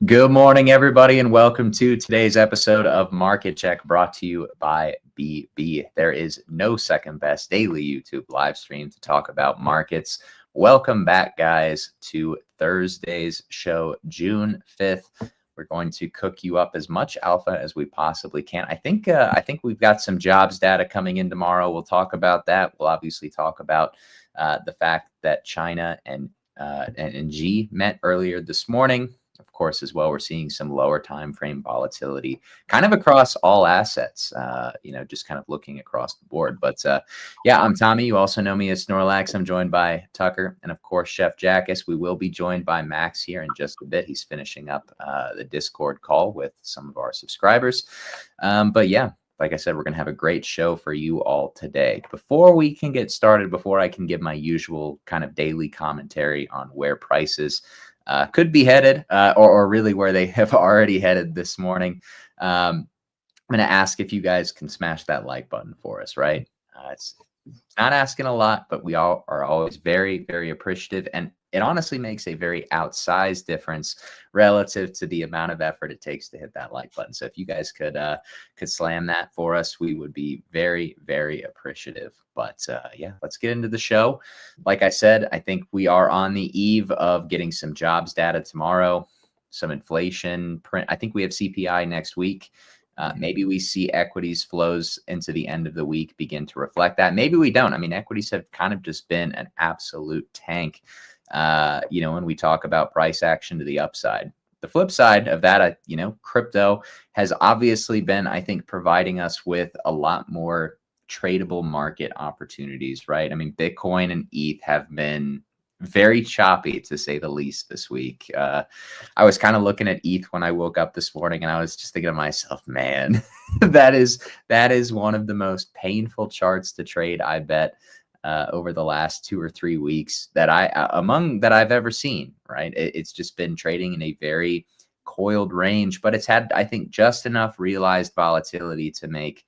Good morning, everybody, and welcome to today's episode of Market Check, brought to you by BB. There is no second best daily YouTube live stream to talk about markets. Welcome back, guys, to Thursday's show, June 5th. We're going to cook you up as much alpha as we possibly can. I think we've got some jobs data coming in tomorrow. We'll talk about that. We'll obviously talk about the fact that China and G met earlier this morning. Of course, as well, we're seeing some lower time frame volatility kind of across all assets, just kind of looking across the board. But yeah, I'm Tommy. You also know me as Snorlax. I'm joined by Tucker and, of course, Chef Jackus. We will be joined by Max here in just a bit. He's finishing up the Discord call with some of our subscribers. But yeah, like I said, we're going to have a great show for you all today. Before we can get started, before I can give my usual kind of daily commentary on where prices could be headed, or really where they have already headed this morning, I'm going to ask if you guys can smash that like button for us, right? It's not asking a lot, but we all are always very, very appreciative. And it honestly makes a very outsized difference relative to the amount of effort it takes to hit that like button. So if you guys could slam that for us, we would be very, very appreciative. But yeah, let's get into the show. Like I said, I think we are on the eve of getting some jobs data tomorrow, some inflation print. I think we have CPI next week. Maybe we see equities flows into the end of the week begin to reflect that. Maybe we don't. I mean, equities have kind of just been an absolute tank, when we talk about price action to the upside. The flip side of that, crypto has obviously been, I think, providing us with a lot more tradable market opportunities, right? I mean, Bitcoin and ETH have been very choppy, to say the least, this week. I was kind of looking at ETH when I woke up this morning, and I was just thinking to myself, man, that is one of the most painful charts to trade, I bet, over the last 2 or 3 weeks that I've ever seen, right? It's just been trading in a very coiled range, but it's had, I think, just enough realized volatility to make,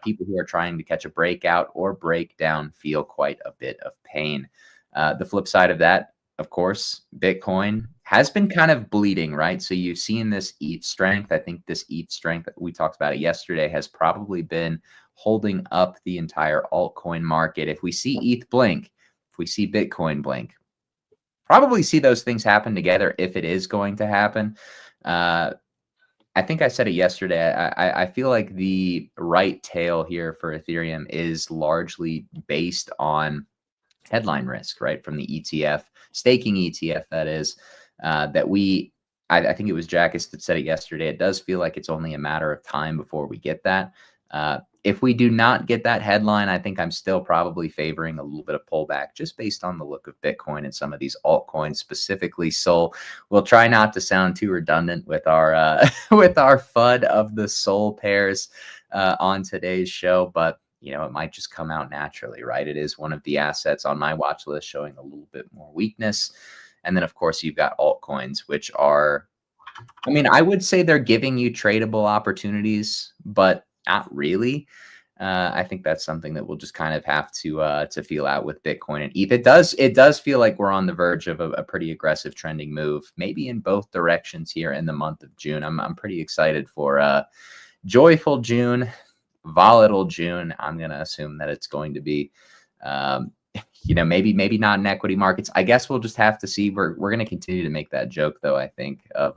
people who are trying to catch a breakout or breakdown feel quite a bit of pain. The flip side of that, of course, Bitcoin has been kind of bleeding, right? So you've seen this ETH strength. I think this ETH strength, we talked about it yesterday, has probably been holding up the entire altcoin market. If we see ETH blink, if we see Bitcoin blink, probably see those things happen together if it is going to happen. I think I said it yesterday. I feel like the right tail here for Ethereum is largely based on headline risk, right? From the ETF, staking ETF, that is, I think it was Jackus that said it yesterday. It does feel like it's only a matter of time before we get that. If we do not get that headline, I think I'm still probably favoring a little bit of pullback just based on the look of Bitcoin and some of these altcoins, specifically Sol. We'll try not to sound too redundant with our with our FUD of the Sol pairs on today's show, but it might just come out naturally, right? It is one of the assets on my watch list showing a little bit more weakness. And then, of course, you've got altcoins, which are, I mean, I would say they're giving you tradable opportunities, but not really. I think that's something that we'll just kind of have to feel out with Bitcoin and ETH. It does feel like we're on the verge of a pretty aggressive trending move, maybe in both directions here in the month of June. I'm pretty excited for joyful June. Volatile June. I'm going to assume that it's going to be, maybe not in equity markets. I guess we'll just have to see. We're going to continue to make that joke, though, I think, of,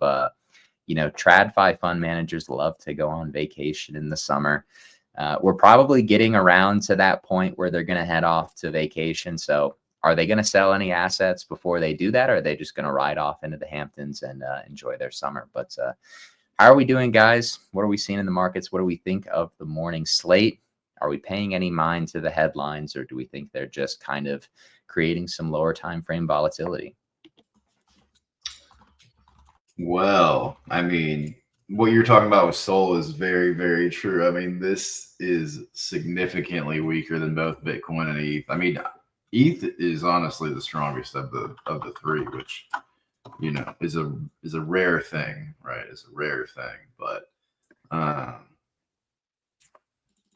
TradFi fund managers love to go on vacation in the summer. We're probably getting around to that point where they're going to head off to vacation. So are they going to sell any assets before they do that? Or are they just going to ride off into the Hamptons and enjoy their summer? But how are we doing, guys? What are we seeing in the markets? What do we think of the morning slate? Are we paying any mind to the headlines, or do we think they're just kind of creating some lower time frame volatility? Well, I mean, what you're talking about with Sol is very, very true. I mean, this is significantly weaker than both Bitcoin and ETH. I mean, ETH is honestly the strongest of the three, which is a rare thing, right? It's a rare thing, but I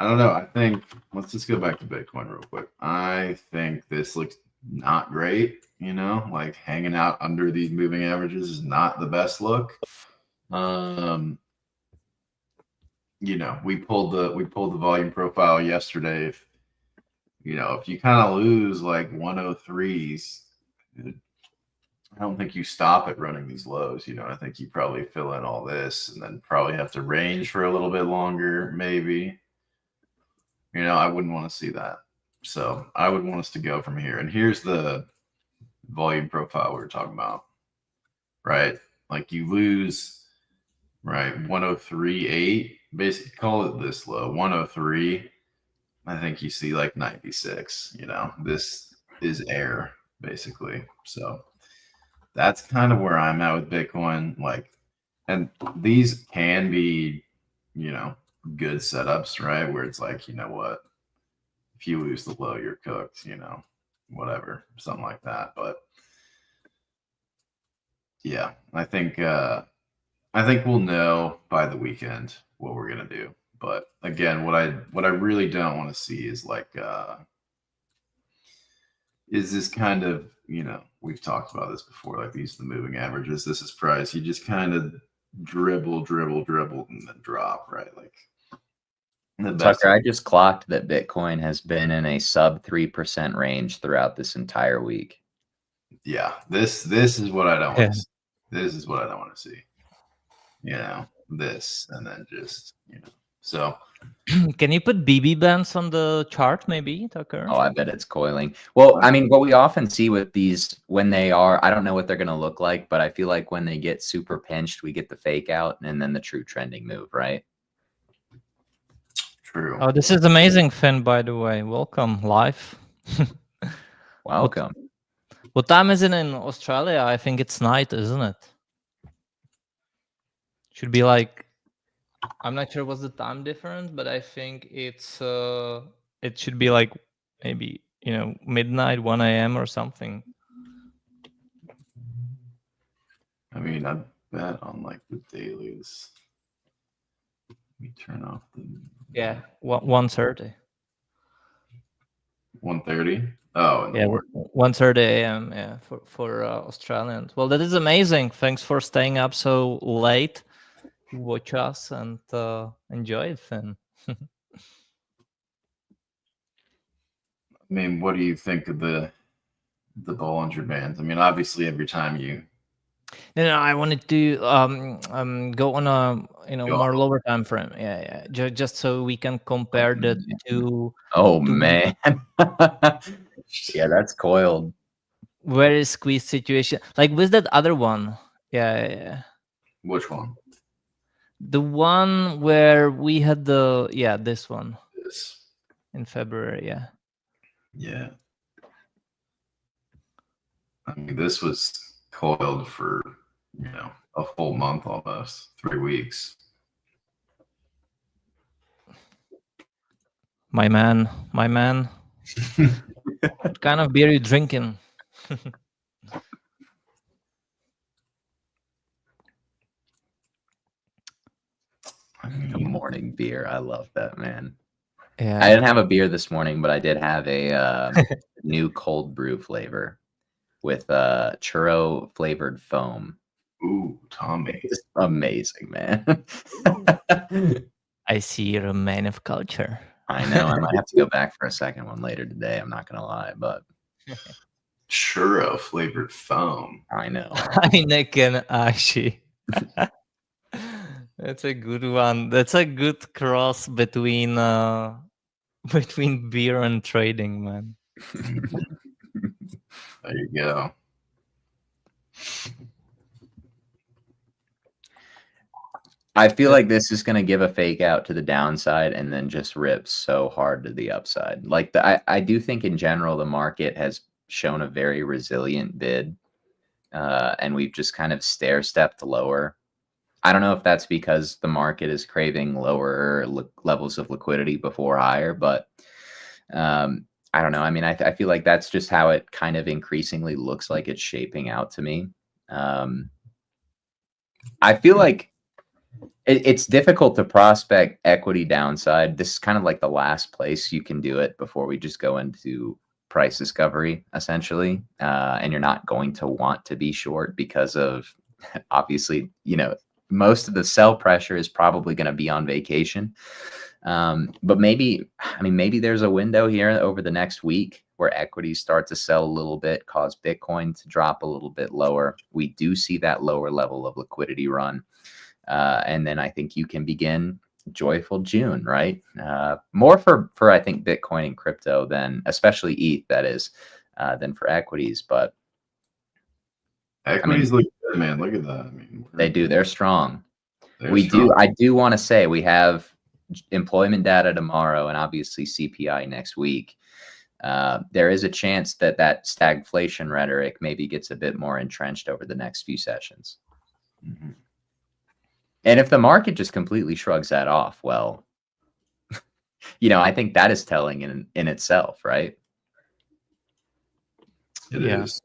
don't know. I think let's just go back to Bitcoin real quick. I think this looks not great. Like hanging out under these moving averages is not the best look. You know, we pulled the volume profile yesterday. If you kind of lose like 103s, I don't think you stop at running these lows. You know, I think you probably fill in all this and then probably have to range for a little bit longer, maybe. You know, I wouldn't want to see that. So I would want us to go from here. And here's the volume profile we were talking about, right? Like you lose, right, 103.8, basically call it this low, 103. I think you see like 96, you know, this is air basically. So that's kind of where I'm at with Bitcoin. Like, and these can be, you know, good setups, right? Where it's like, you know what, if you lose the low, you're cooked, you know, whatever, something like that. But yeah, I think we'll know by the weekend what we're gonna do. But again, what I really don't want to see is like is this kind of, you know, we've talked about this before, like these are the moving averages. This is price. You just kind of dribble, and then drop, right? Like the best. Tucker, I just clocked that Bitcoin has been in a sub 3% range throughout this entire week. Yeah, this is what I don't want to see. This is what I don't want to see. You know, this and then just, you know. So can you put BB bands on the chart maybe, Tucker? Oh, I bet it's coiling. Well, I mean, what we often see with these when they are, I don't know what they're going to look like, but I feel like when they get super pinched, we get the fake out and then the true trending move, right? True. Oh, this is amazing, Finn, by the way. Welcome live. Welcome. What time is it in Australia? I think it's night, isn't it? Should be like, I'm not sure what's the time difference, but I think it's it should be like maybe, you know, midnight, 1 a.m. or something. I mean, I bet on like the dailies. We turn off the 1:30. 1:30. Oh, in the morning. 1:30 a.m. Yeah, for Australians. Well, that is amazing. Thanks for staying up so late to watch us and enjoy it, Finn. I mean, what do you think of the Bollinger Bands? I mean, obviously, every time you No, I wanted to go on a more lower time frame. Yeah. Just so we can compare the two. Man. Yeah, that's coiled. Very squeezed situation. Like with that other one. Yeah. Which one? The one where we had this one. This. In February, yeah. Yeah. I mean, this was coiled for, you know, a full month almost, 3 weeks. My man. What kind of beer are you drinking? A morning beer. I love that, man. Yeah. I didn't have a beer this morning, but I did have a new cold brew flavor with churro flavored foam. Ooh, Tommy. It's amazing, man. I see you're a man of culture. I know. I might have to go back for a second one later today. I'm not gonna lie, but churro flavored foam. I know. Heineken Ashi. That's a good one. That's a good cross between beer and trading, man. There you go. I feel like this is going to give a fake out to the downside and then just rip so hard to the upside. Like I do think in general, the market has shown a very resilient bid and we've just kind of stair-stepped lower. I don't know if that's because the market is craving lower levels of liquidity before higher, but I don't know. I mean, I feel like that's just how it kind of increasingly looks like it's shaping out to me. I feel like it's difficult to prospect equity downside. This is kind of like the last place you can do it before we just go into price discovery, essentially. And you're not going to want to be short because of, obviously, you know, most of the sell pressure is probably going to be on vacation. But maybe there's a window here over the next week where equities start to sell a little bit, cause Bitcoin to drop a little bit lower. We do see that lower level of liquidity run. And then I think you can begin joyful June, right? More for I think Bitcoin and crypto than, especially ETH, that is, than for equities. But equities look good, man. Look at that. They do. They're strong. I do want to say we have employment data tomorrow and obviously CPI next week. There is a chance that stagflation rhetoric maybe gets a bit more entrenched over the next few sessions. Mm-hmm. And if the market just completely shrugs that off, well, I think that is telling in itself, right? It is.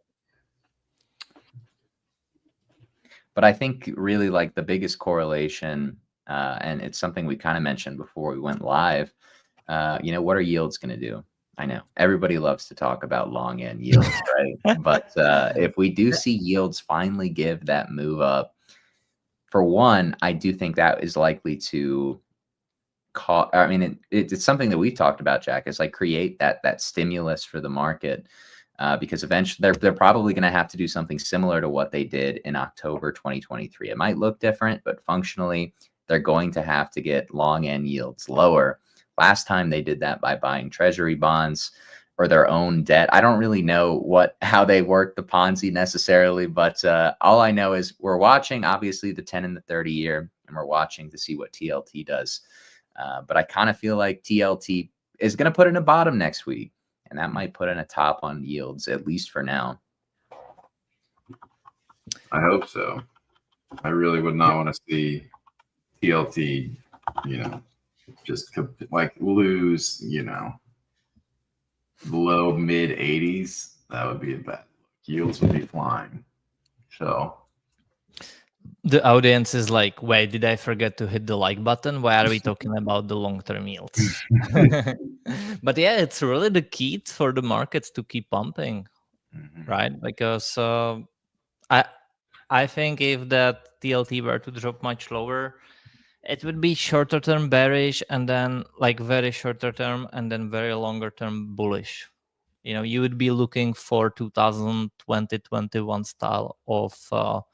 But I think really like the biggest correlation, and it's something we kind of mentioned before we went live, what are yields going to do? I know everybody loves to talk about long end yields, right? But if we do see yields finally give that move up, for one, I do think that is likely to it's something that we've talked about, Jack, is like create that stimulus for the market, because eventually they're probably going to have to do something similar to what they did in October 2023. It might look different, but functionally they're going to have to get long end yields lower. Last time they did that by buying treasury bonds or their own debt. I don't really know how they work the Ponzi necessarily, but all I know is we're watching obviously the 10 and the 30 year, and we're watching to see what TLT does. But I kind of feel like TLT is going to put in a bottom next week, and that might put in a top on yields, at least for now. I hope so. I really would not want to see TLT, just like lose, low mid 80s. That would be a bad. Yields would be flying. So the audience is like, wait, did I forget to hit the like button? Why are we talking about the long-term yields? But yeah, it's really the key for the markets to keep pumping, right? Because I think if that TLT were to drop much lower, it would be shorter term bearish, and then like very shorter term, and then very longer term bullish. You would be looking for 2020-21 style of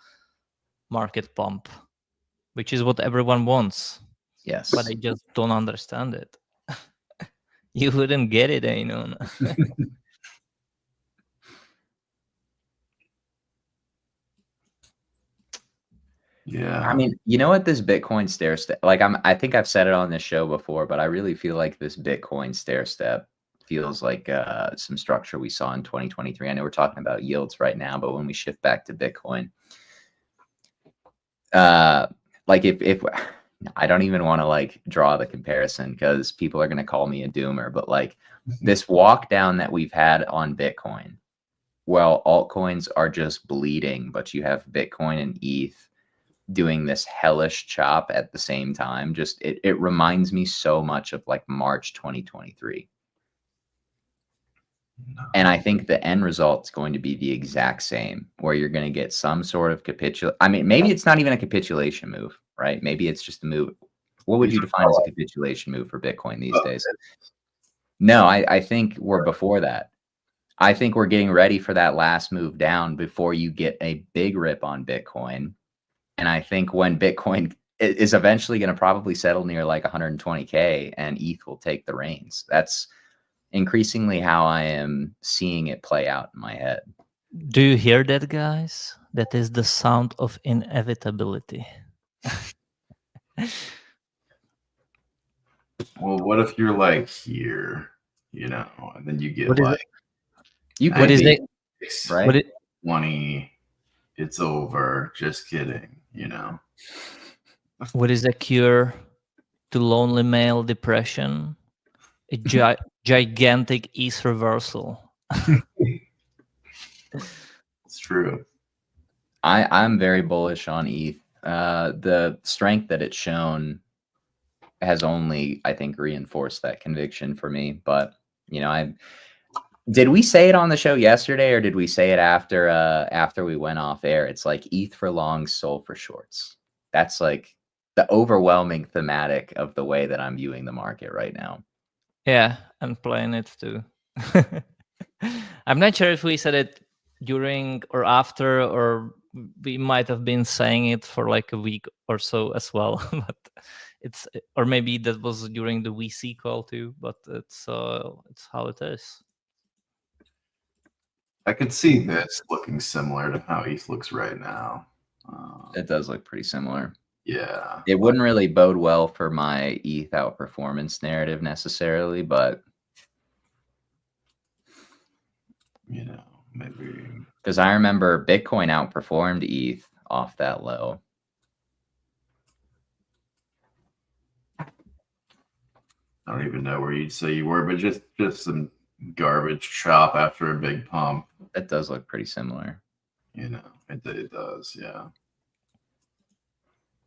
market pump, which is what everyone wants. Yes, but I just don't understand it. You wouldn't get it, Yeah. I mean, you know what, this Bitcoin stair step, I think I've said it on this show before, but I really feel like this Bitcoin stair step feels like some structure we saw in 2023. I know we're talking about yields right now, but when we shift back to Bitcoin, if I don't even want to draw the comparison because people are going to call me a doomer, but this walk down that we've had on Bitcoin, well, altcoins are just bleeding, but you have Bitcoin and ETH doing this hellish chop at the same time. Just it reminds me so much of March 2023. And I think the end result is going to be the exact same, where you're going to get some sort of capitulation. I mean, maybe it's not even a capitulation move, right? Maybe it's just a move. What would you define as a capitulation move for Bitcoin these days? No, I think we're before that. I think we're getting ready for that last move down before you get a big rip on Bitcoin. And I think when Bitcoin is eventually going to probably settle near 120K and ETH will take the reins. That's increasingly how I am seeing it play out in my head. Do you hear that, guys? That is the sound of inevitability. Well, what if you're here, and then you get what is it? Right? What 20, it's over. Just kidding, What is the cure to lonely male depression? A gigantic ETH reversal. It's true. I'm very bullish on ETH. The strength that it's shown has only, I think, reinforced that conviction for me. But did we say it on the show yesterday, or did we say it after we went off air? It's ETH for longs, SOL for shorts. that's like the overwhelming thematic of the way that I'm viewing the market right now. Yeah, and playing it too. I'm not sure if we said it during or after, or we might have been saying it for like a week or so as well. But it's, or maybe that was during the VC call too. But it's how it is. I could see this looking similar to how ETH looks right now. It does look pretty similar. Yeah. It wouldn't really bode well for my ETH outperformance narrative necessarily, but You know, maybe. because I remember Bitcoin outperformed ETH off that low. I don't even know where you'd say you were, but just some garbage chop after a big pump. That does look pretty similar. You know, it does, yeah.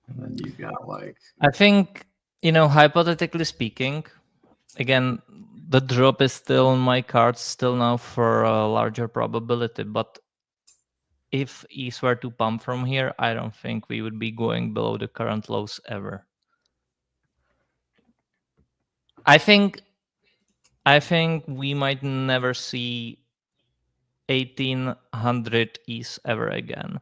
And then you've got like, I think, hypothetically speaking, again, the drop is still on my cards still now for a larger probability. But if ETH were to pump from here, I don't think we would be going below the current lows ever. I think we might never see 1800 ETH ever again.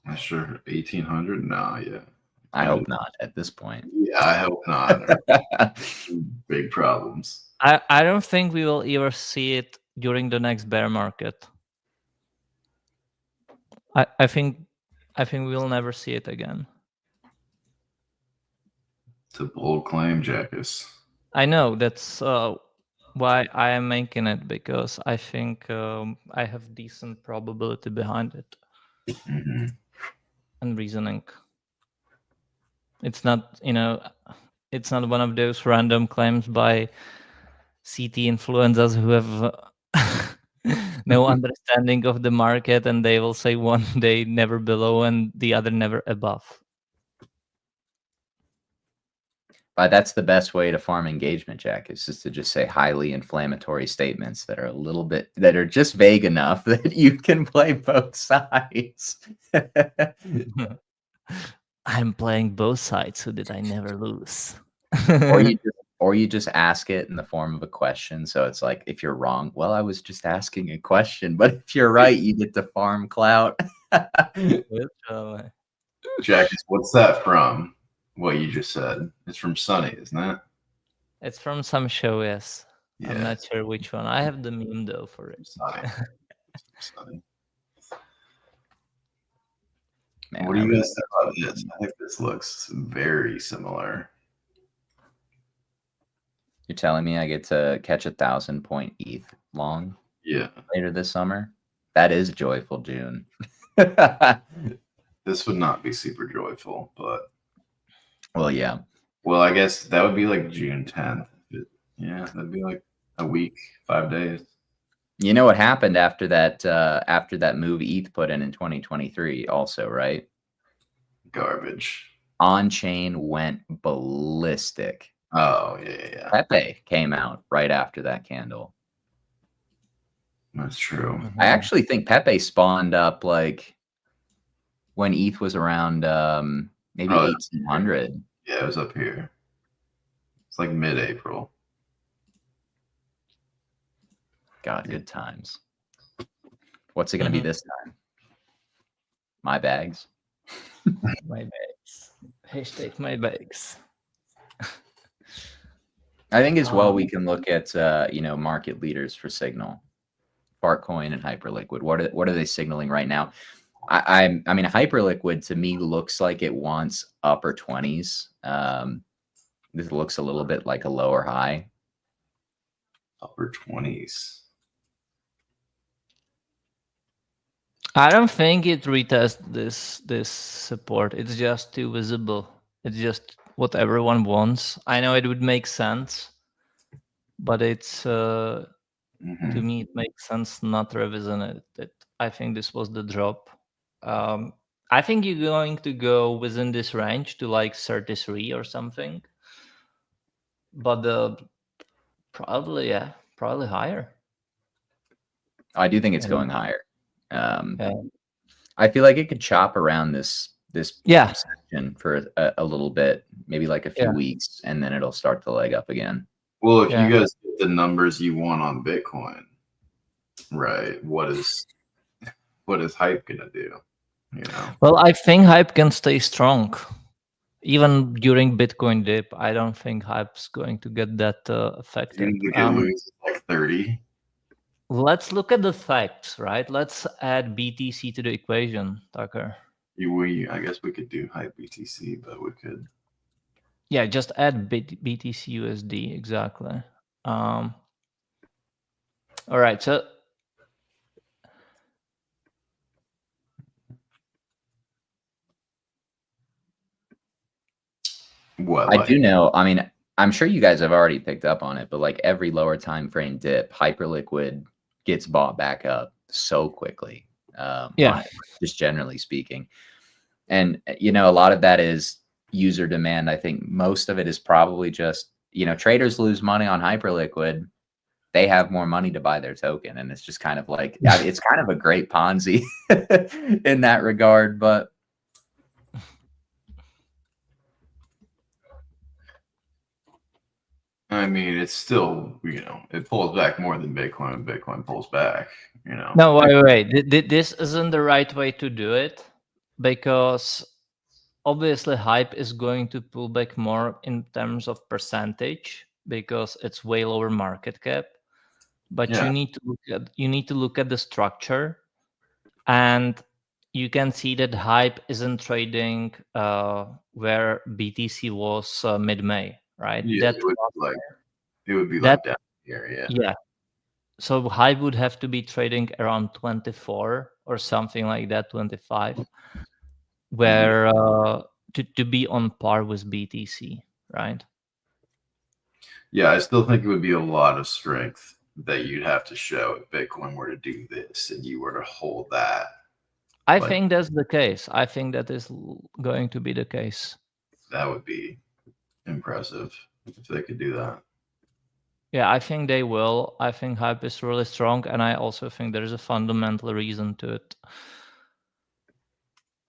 I'm sure 1800. Nah, yeah. I hope not at this point. Yeah, I hope not. Big problems. I don't think we will ever see it during the next bear market. I think we will never see it again. It's a bold claim, Jackus. I know, that's why I am making it, because I think I have decent probability behind it. Mm-hmm. And reasoning. It's not, it's not one of those random claims by CT influencers who have no understanding of the market, and they will say one day never below and the other never above. But that's the best way to farm engagement, Jack, is just to just say highly inflammatory statements that are just vague enough that you can play both sides. I'm playing both sides so that I never lose. or you just ask it in the form of a question. So it's like, if you're wrong, well, I was just asking a question. But if you're right, you get to farm clout. Jackus, what's that from? What you just said? It's from Sunny, isn't it? It's from some show, yes. Yeah. I'm not sure which one. I have the meme though for it. Sunny. Man, what do you guys think about this? I think this looks very similar. You're telling me I get to catch 1,000-point ETH long? Yeah. Later this summer? That is joyful June. This would not be super joyful, but well, yeah. Well, I guess that would be like June 10th. Yeah, that'd be like a week, 5 days. You know what happened after that move ETH put in 2023 also, right? Garbage. On-chain went ballistic. Oh, yeah. PEPE came out right after that candle. That's true. I actually think PEPE spawned up like when ETH was around maybe 1,800. Yeah, it was up here. It's like mid-April. God, good times. What's it going to be this time? My bags. My bags. Hashtag my bags. I think as well we can look at market leaders for signal. Fartcoin and Hyperliquid. What are they signaling right now? I mean, Hyperliquid to me looks like it wants upper 20s. This looks a little bit like a lower high. Upper 20s. I don't think it retests this support. It's just too visible. It's just what everyone wants. I know it would make sense, but it's to me it makes sense not revisit it. I think this was the drop. I think you're going to go within this range to like 33 or something, but probably higher. I do think it's going higher. I feel like it could chop around this Yeah. section for a little bit, maybe like a few Yeah. weeks, and then it'll start to leg up again. Well, if Yeah. you guys get the numbers you want on Bitcoin, right? What is hype gonna do? You know. Well, I think hype can stay strong. Even during Bitcoin dip, I don't think hype's going to get that affected. You think it loses like 30? Let's look at the facts, right? Let's add BTC to the equation, Tucker. I guess we could do hype BTC, but we could. Yeah, just add BTC USD, exactly. All right, so What? I do know. I mean, I'm sure you guys have already picked up on it, but like every lower time frame dip, Hyperliquid gets bought back up so quickly. Yeah. Just generally speaking, and a lot of that is user demand. I think most of it is probably just traders lose money on Hyperliquid. They have more money to buy their token, and it's just kind of like it's kind of a great Ponzi in that regard, but. I mean, it's still, it pulls back more than Bitcoin, and Bitcoin pulls back, No, wait. This isn't the right way to do it, because obviously hype is going to pull back more in terms of percentage because it's way lower market cap. But Yeah. you need to look at the structure, and you can see that hype isn't trading where BTC was mid-May, right? Yeah, it would be like down here, yeah. Yeah. So hype would have to be trading around 24 or something like that, 25, where to be on par with BTC, right? Yeah, I still think it would be a lot of strength that you'd have to show if Bitcoin were to do this and you were to hold that. I think that's the case. I think that is going to be the case. That would be impressive if they could do that. Yeah, I think they will. I think hype is really strong, and I also think there's a fundamental reason to it.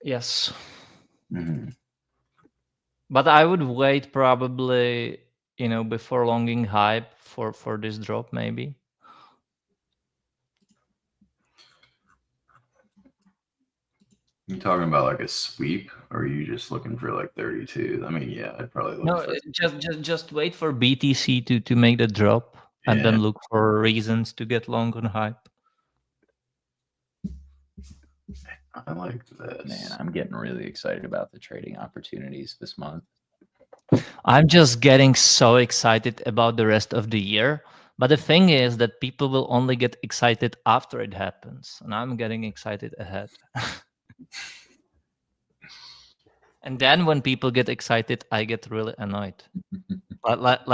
Yes. Mm-hmm. But I would wait probably, before longing hype for this drop, maybe. You talking about like a sweep, or are you just looking for like 32? I mean, yeah, I'd probably look for. Just wait for BTC to make the drop, and then look for reasons to get long on hype. I like this. Man, I'm getting really excited about the trading opportunities this month. I'm just getting so excited about the rest of the year. But the thing is that people will only get excited after it happens, and I'm getting excited ahead. And then when people get excited, I get really annoyed. But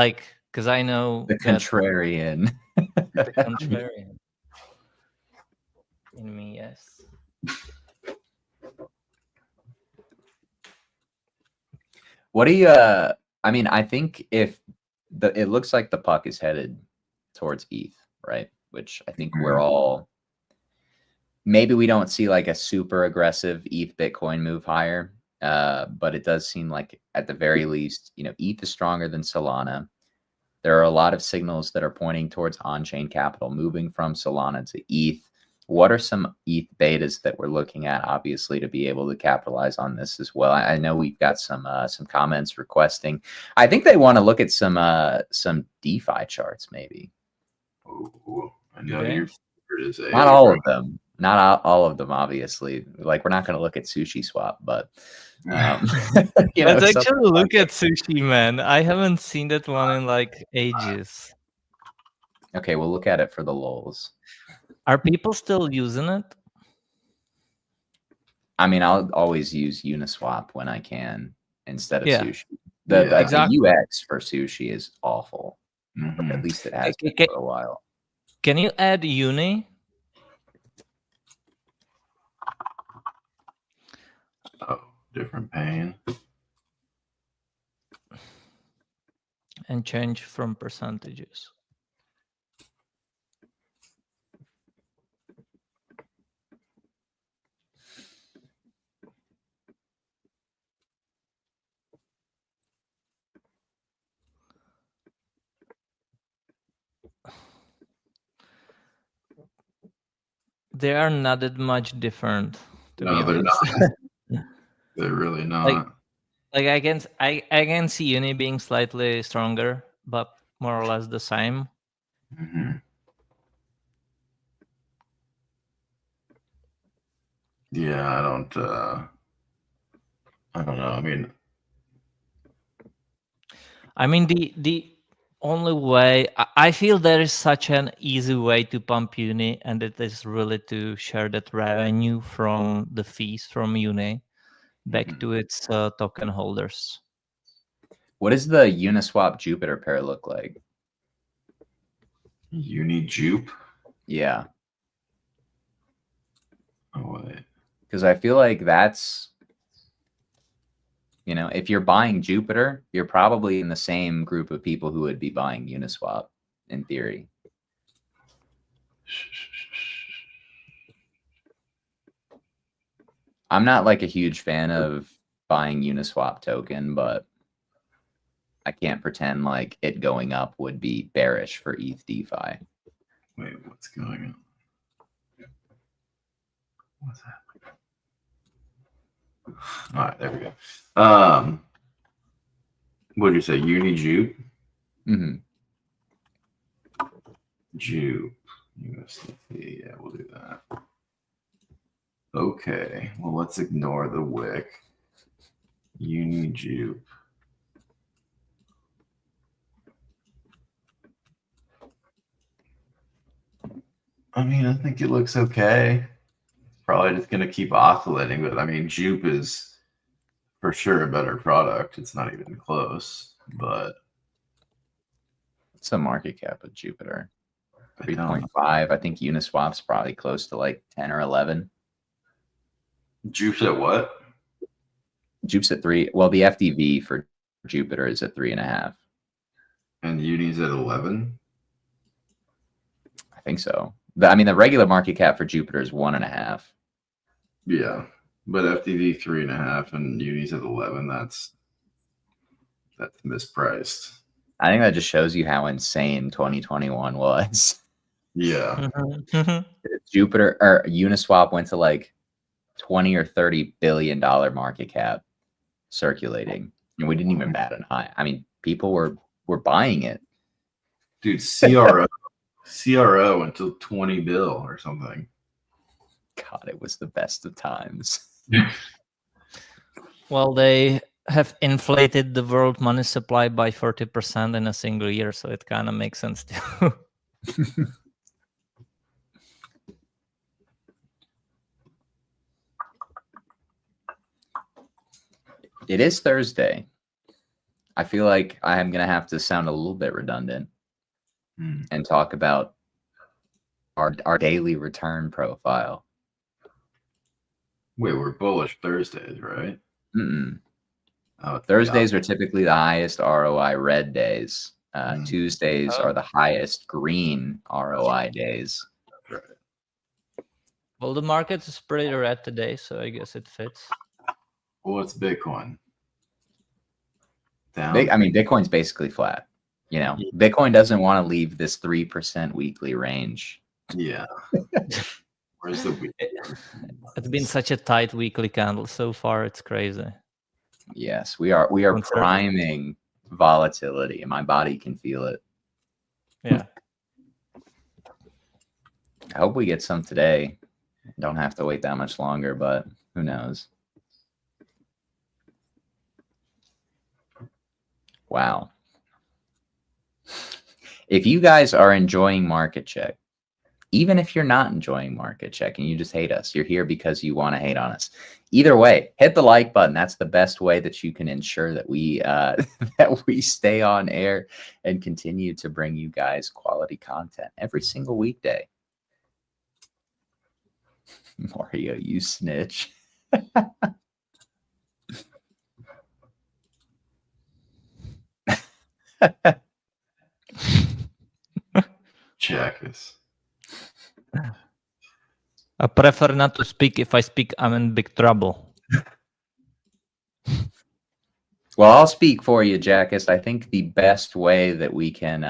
because I know the contrarian. The contrarian in me, yes. What do you? I mean, I think if it looks like the puck is headed towards ETH, right? Which I think we're all. Maybe we don't see like a super aggressive ETH Bitcoin move higher, but it does seem like at the very least, ETH is stronger than Solana. There are a lot of signals that are pointing towards on-chain capital moving from Solana to ETH. What are some ETH betas that we're looking at, obviously, to be able to capitalize on this as well? I know we've got some comments requesting. I think they want to look at some DeFi charts, maybe. Oh, I know your favorite is not all of them. Not all of them, obviously. Like we're not going to look at Sushi Swap, but let's actually look at Sushi, man. I haven't seen that one in like ages. Okay, we'll look at it for the lulz. Are people still using it? I mean, I'll always use Uniswap when I can instead of Sushi. Exactly. The UX for Sushi is awful. Mm-hmm. At least it has been for a while. Can you add Uni? Oh, different pane. And change from percentages. they are not that much different. To be No, they're honest. not. They're really not. Like I can see Uni being slightly stronger, but more or less the same. Mhm. Yeah, I don't know. I mean, the only way I feel there is such an easy way to pump Uni, and it is really to share that revenue from the fees from Uni back to its token holders. What does the Uniswap Jupiter pair look like? Uni Jupe? Yeah. Oh, wait. Because I feel like that's, if you're buying Jupiter, you're probably in the same group of people who would be buying Uniswap in theory. I'm not like a huge fan of buying Uniswap token, but I can't pretend like it going up would be bearish for ETH DeFi. Wait, what's going on? What's happening? All right, there we go. What did you say? Uni Jupe? Mm-hmm. Jupe. USDT. Yeah, we'll do that. Okay. Well, let's ignore the wick. Uni Jupe. I mean, I think it looks okay. Probably just going to keep oscillating, but I mean, Jupe is for sure a better product. It's not even close, but What's the market cap of Jupiter? I don't know. 3.5. I think Uniswap's probably close to like 10 or 11. Jupe's at what? Jupe's at 3. Well, the FDV for Jupiter is at 3.5. And Uni's at 11? I think so. The regular market cap for Jupiter is 1.5. Yeah. But FDV 3.5 and Uni's at 11. That's mispriced. I think that just shows you how insane 2021 was. Yeah. Jupiter or Uniswap went to like 20 or 30 billion dollar market cap circulating, and we didn't even bat an eye. I mean, people were buying it. Dude, CRO until 20 bill or something. God, it was the best of times. Well, they have inflated the world money supply by 40% in a single year, so it kind of makes sense too. It is Thursday. I feel like I am going to have to sound a little bit redundant and talk about our daily return profile. Wait, we're bullish Thursdays, right? Mm-mm. Oh, Thursdays are typically the highest ROI red days. Tuesdays are the highest green ROI days. Right. Well, the market is pretty red today, so I guess it fits. Well, it's Bitcoin. Down. Bitcoin's basically flat. Bitcoin doesn't want to leave this 3% weekly range. Yeah. Where's the week? It's been such a tight weekly candle so far. It's crazy. Yes, we are priming volatility, and my body can feel it. Yeah. I hope we get some today. Don't have to wait that much longer, but who knows? Wow. If you guys are enjoying Market Check, even if you're not enjoying Market Check and you just hate us, you're here because you want to hate on us. Either way, hit the like button. That's the best way that you can ensure that we that we stay on air and continue to bring you guys quality content every single weekday. Mario, you snitch. Check this. I prefer not to speak. If I speak, I'm in big trouble. Well, I'll speak for you, Jackus. I think the best way that we can,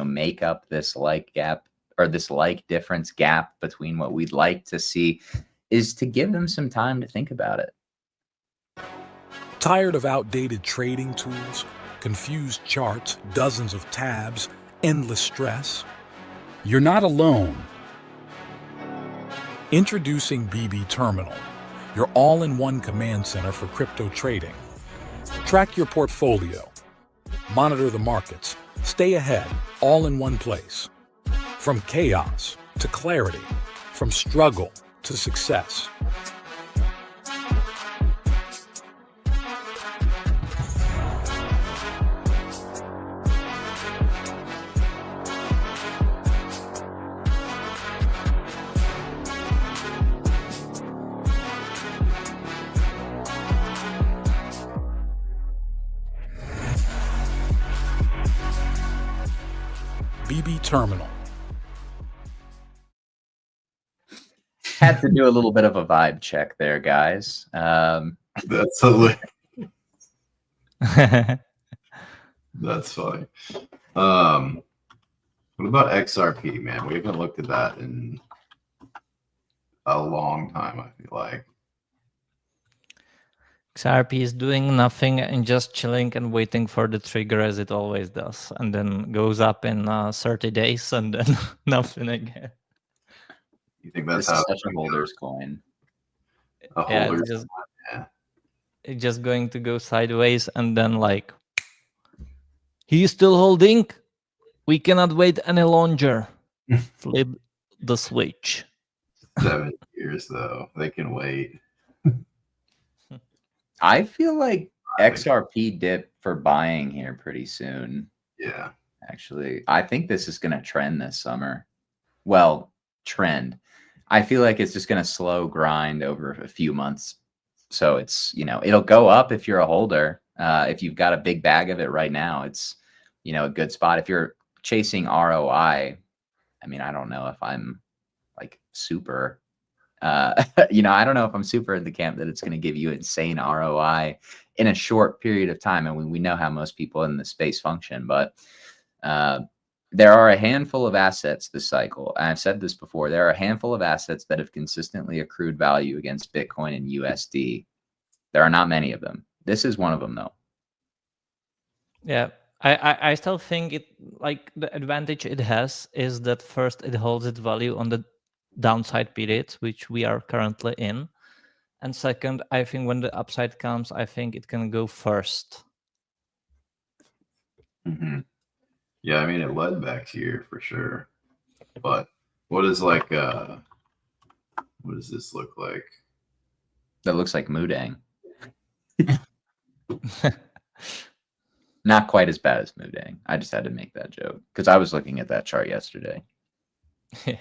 make up this like gap or this like difference gap between what we'd like to see is to give them some time to think about it. Tired of outdated trading tools, confused charts, dozens of tabs, endless stress? You're not alone. Introducing BB Terminal, your all-in-one command center for crypto trading. Track your portfolio, monitor the markets, stay ahead, all in one place. From chaos to clarity, from struggle to success. BB Terminal. Had to do a little bit of a vibe check there, guys. That's hilarious. That's funny. What about XRP, man? We haven't looked at that in a long time, I feel like. XRP is doing nothing and just chilling and waiting for the trigger as it always does, and then goes up in 30 days and then nothing again. You think that's This how is such a holder's coin. a Yeah, holder? it's just going to go sideways and then like, he's still holding? We cannot wait any longer. Flip the switch. 7 years, though. They can wait. I feel like XRP dip for buying here pretty soon. Yeah. Actually, I think this is going to trend this summer. Well, trend. I feel like it's just going to slow grind over a few months. So it's, you know, it'll go up if you're a holder. If you've got a big bag of it right now, it's, you know, a good spot. If you're chasing ROI, I mean, I don't know if I'm like super, you know, I don't know if I'm super in the camp that it's going to give you insane ROI in a short period of time. And we know how most people in the space function, but there are a handful of assets this cycle. And I've said this before. There are a handful of assets that have consistently accrued value against Bitcoin and USD. There are not many of them. This is one of them, though. Yeah, I still think it, like, the advantage it has is that first it holds its value on the downside periods, which we are currently in. And second, I think when the upside comes, I think it can go first. Mm-hmm. Yeah, I mean, it led back here for sure. But what is like, what does this look like? That looks like Mudang. Not quite as bad as Mudang. I just had to make that joke because I was looking at that chart yesterday. He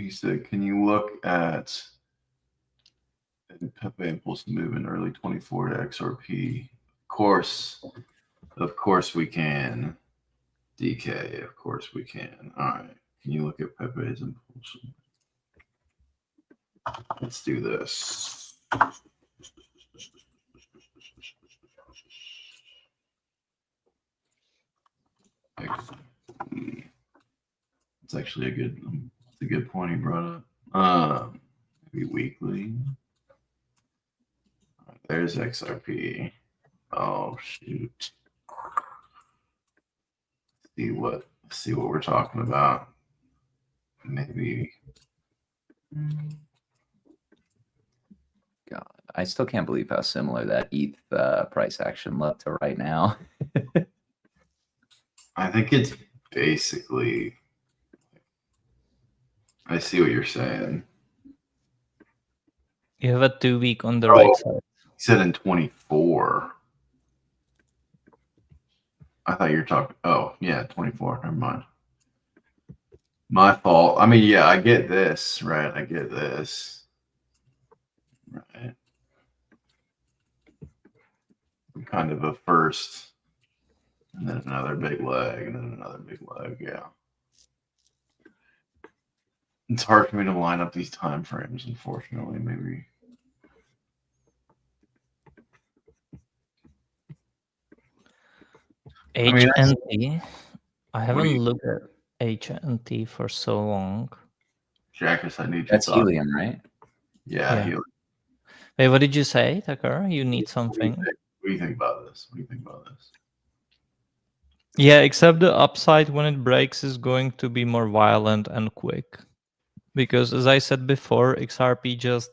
said, can you look at PEPE impulse move in early 24 to XRP? Of course we can. DK, of course we can. All right. Can you look at PEPE's impulse? Let's do this. It's actually a good point he brought up. Maybe weekly. All right, there's XRP. Oh shoot. See what we're talking about. Maybe. God, I still can't believe how similar that ETH price action looked to right now. I think it's basically. I see what you're saying. You have a 2 week on the right side. He said in 24. I thought you were talking. Oh, yeah, 24. Never mind. My fault. I mean, yeah, I get this, right? I get this. Right. Kind of a first, and then another big leg, and then another big leg. Yeah. It's hard for me to line up these time frames, unfortunately, maybe. HNT. I haven't looked at HNT for so long. Jackus, I need your That's thoughts. helium, right? Yeah, Yeah. helium. Wait, what did you say, Tucker? You need What something? do you think about this? What do you think about this? Yeah, except the upside when it breaks is going to be more violent and quick. Because as I said before, XRP just,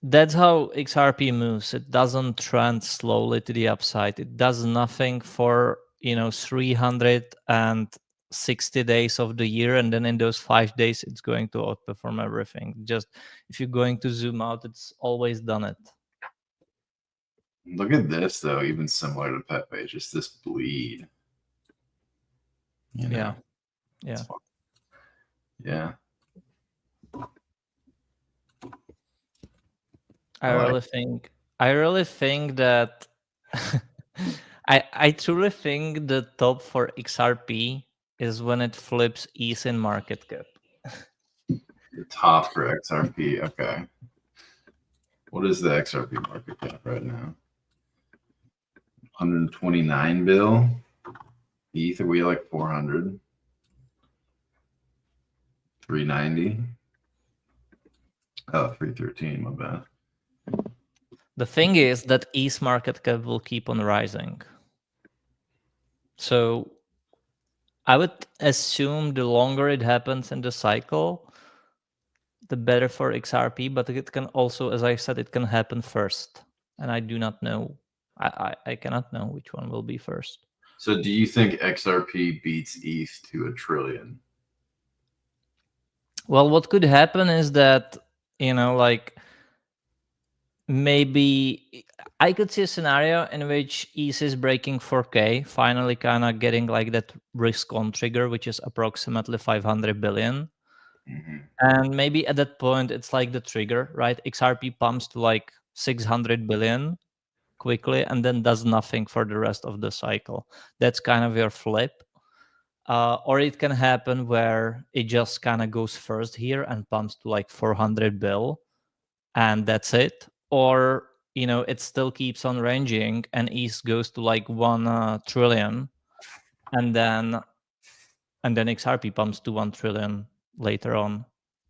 that's how XRP moves. It doesn't trend slowly to the upside. It does nothing for, 360 days of the year. And then in those 5 days, it's going to outperform everything. Just if you're going to zoom out, it's always done it. Look at this, though, even similar to PEPE, just this bleed. Yeah. Yeah. I really think that I truly think the top for XRP is when it flips ETH in market cap. The top for XRP. Okay. What is the XRP market cap right now? 129 bill. ETH, are we like 400? 390. Oh, 313, my bad. The thing is that ETH market cap will keep on rising. So I would assume the longer it happens in the cycle, the better for XRP, but it can also, as I said, it can happen first. And I do not know. I cannot know which one will be first. So do you think XRP beats ETH to $1 trillion? Well, what could happen is that, maybe I could see a scenario in which ETH is breaking 4K, finally kind of getting like that risk on trigger, which is approximately 500 billion. Mm-hmm. And maybe at that point, it's like the trigger, right? XRP pumps to like 600 billion quickly and then does nothing for the rest of the cycle. That's kind of your flip. Or it can happen where it just kind of goes first here and pumps to like 400 bill and that's it. Or, it still keeps on ranging and ETH goes to like 1 trillion and then XRP pumps to 1 trillion later on.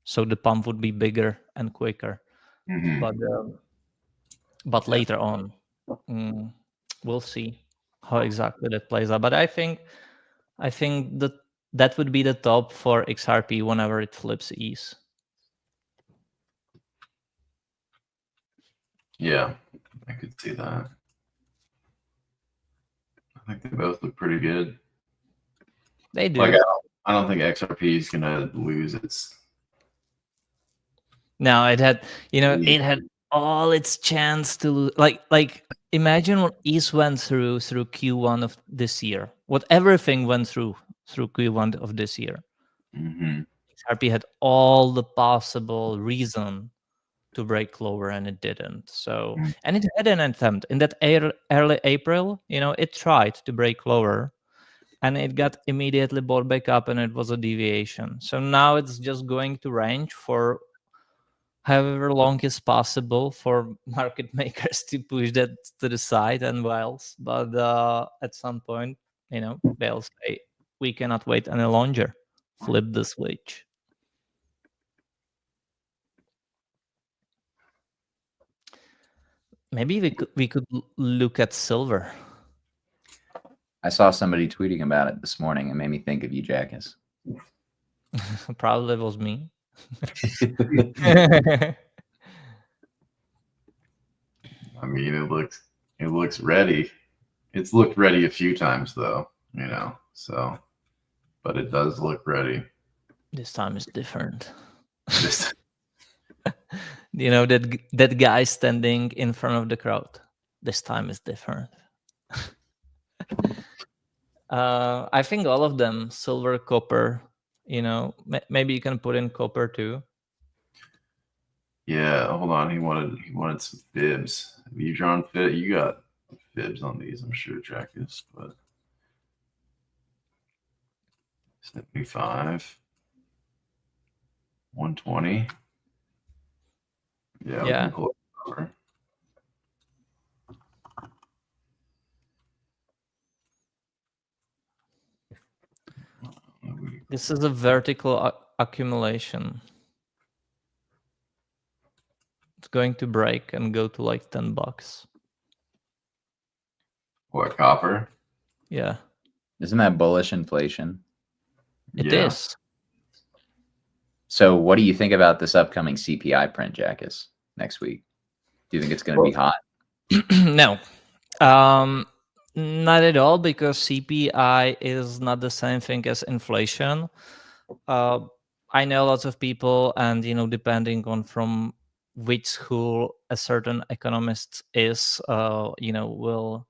So the pump would be bigger and quicker. Mm-hmm. But later on, we'll see how exactly that plays out. But I think that would be the top for XRP whenever it flips ETH. Yeah, I could see that. I think they both look pretty good. They do. Like, I don't think XRP is gonna lose its. No, it had all its chance to like imagine what ETH went through Q1 of this year. What everything went through Q1 of this year. Mm-hmm. XRP had all the possible reason to break lower and it didn't. So, and it had an attempt in that early April, it tried to break lower and it got immediately bought back up and it was a deviation. So now it's just going to range for however long is possible for market makers to push that to the side and whales. But at some point, they'll say, we cannot wait any longer. Flip the switch. Maybe we could look at silver. I saw somebody tweeting about it this morning and made me think of you, Jackus. Probably was me. I mean, it looks ready. It's looked ready a few times though, so, but it does look ready. This time is different. That guy standing in front of the crowd. This time is different. I think all of them, silver, copper, maybe you can put in copper too. Yeah, hold on. He wanted some fibs. Have you drawn fit? You got fibs on these, I'm sure, Jackus, but 75, 120. Yeah. We can pull it over. This is a vertical accumulation. It's going to break and go to like $10. What, copper? Yeah, Isn't that bullish inflation? it Yeah. is. So what do you think about this upcoming CPI print, Jackus, next week? Do you think it's going to be hot? No, not at all, because CPI is not the same thing as inflation. I know lots of people, and depending on from which school a certain economist is, will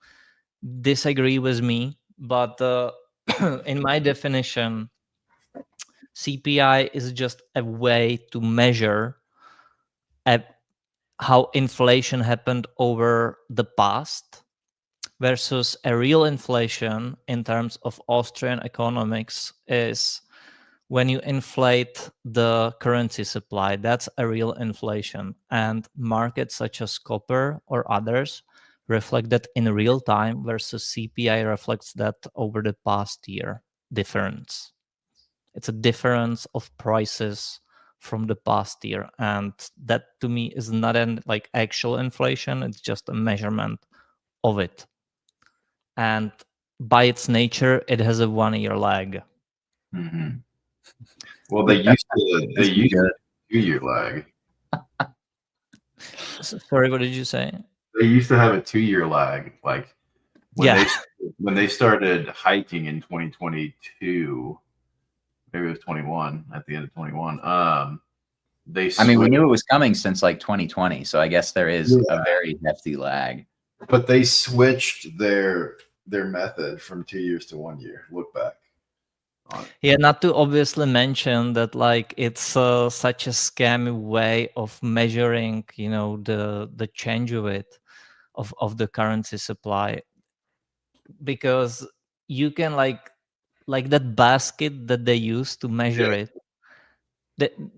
disagree with me. But in my definition, CPI is just a way to measure how inflation happened over the past versus a real inflation in terms of Austrian economics is when you inflate the currency supply. That's a real inflation. And markets such as copper or others reflect that in real time, versus CPI reflects that over the past year difference. It's a difference of prices from the past year. And that to me is not an like actual inflation, it's just a measurement of it. And by its nature, it has a 1-year lag. Mm-hmm. Well, they used a 2-year lag. Sorry, what did you say? They used to have a 2-year lag. Like when they started hiking in 2022, maybe it was 21, at the end of 21. I mean, we knew it was coming since like 2020, so I guess there is a very hefty lag. But they switched their method from 2 years to 1 year. Look back. Yeah, not to obviously mention that like it's such a scammy way of measuring, the change of it, of the currency supply, because you can like that basket that they use to measure it.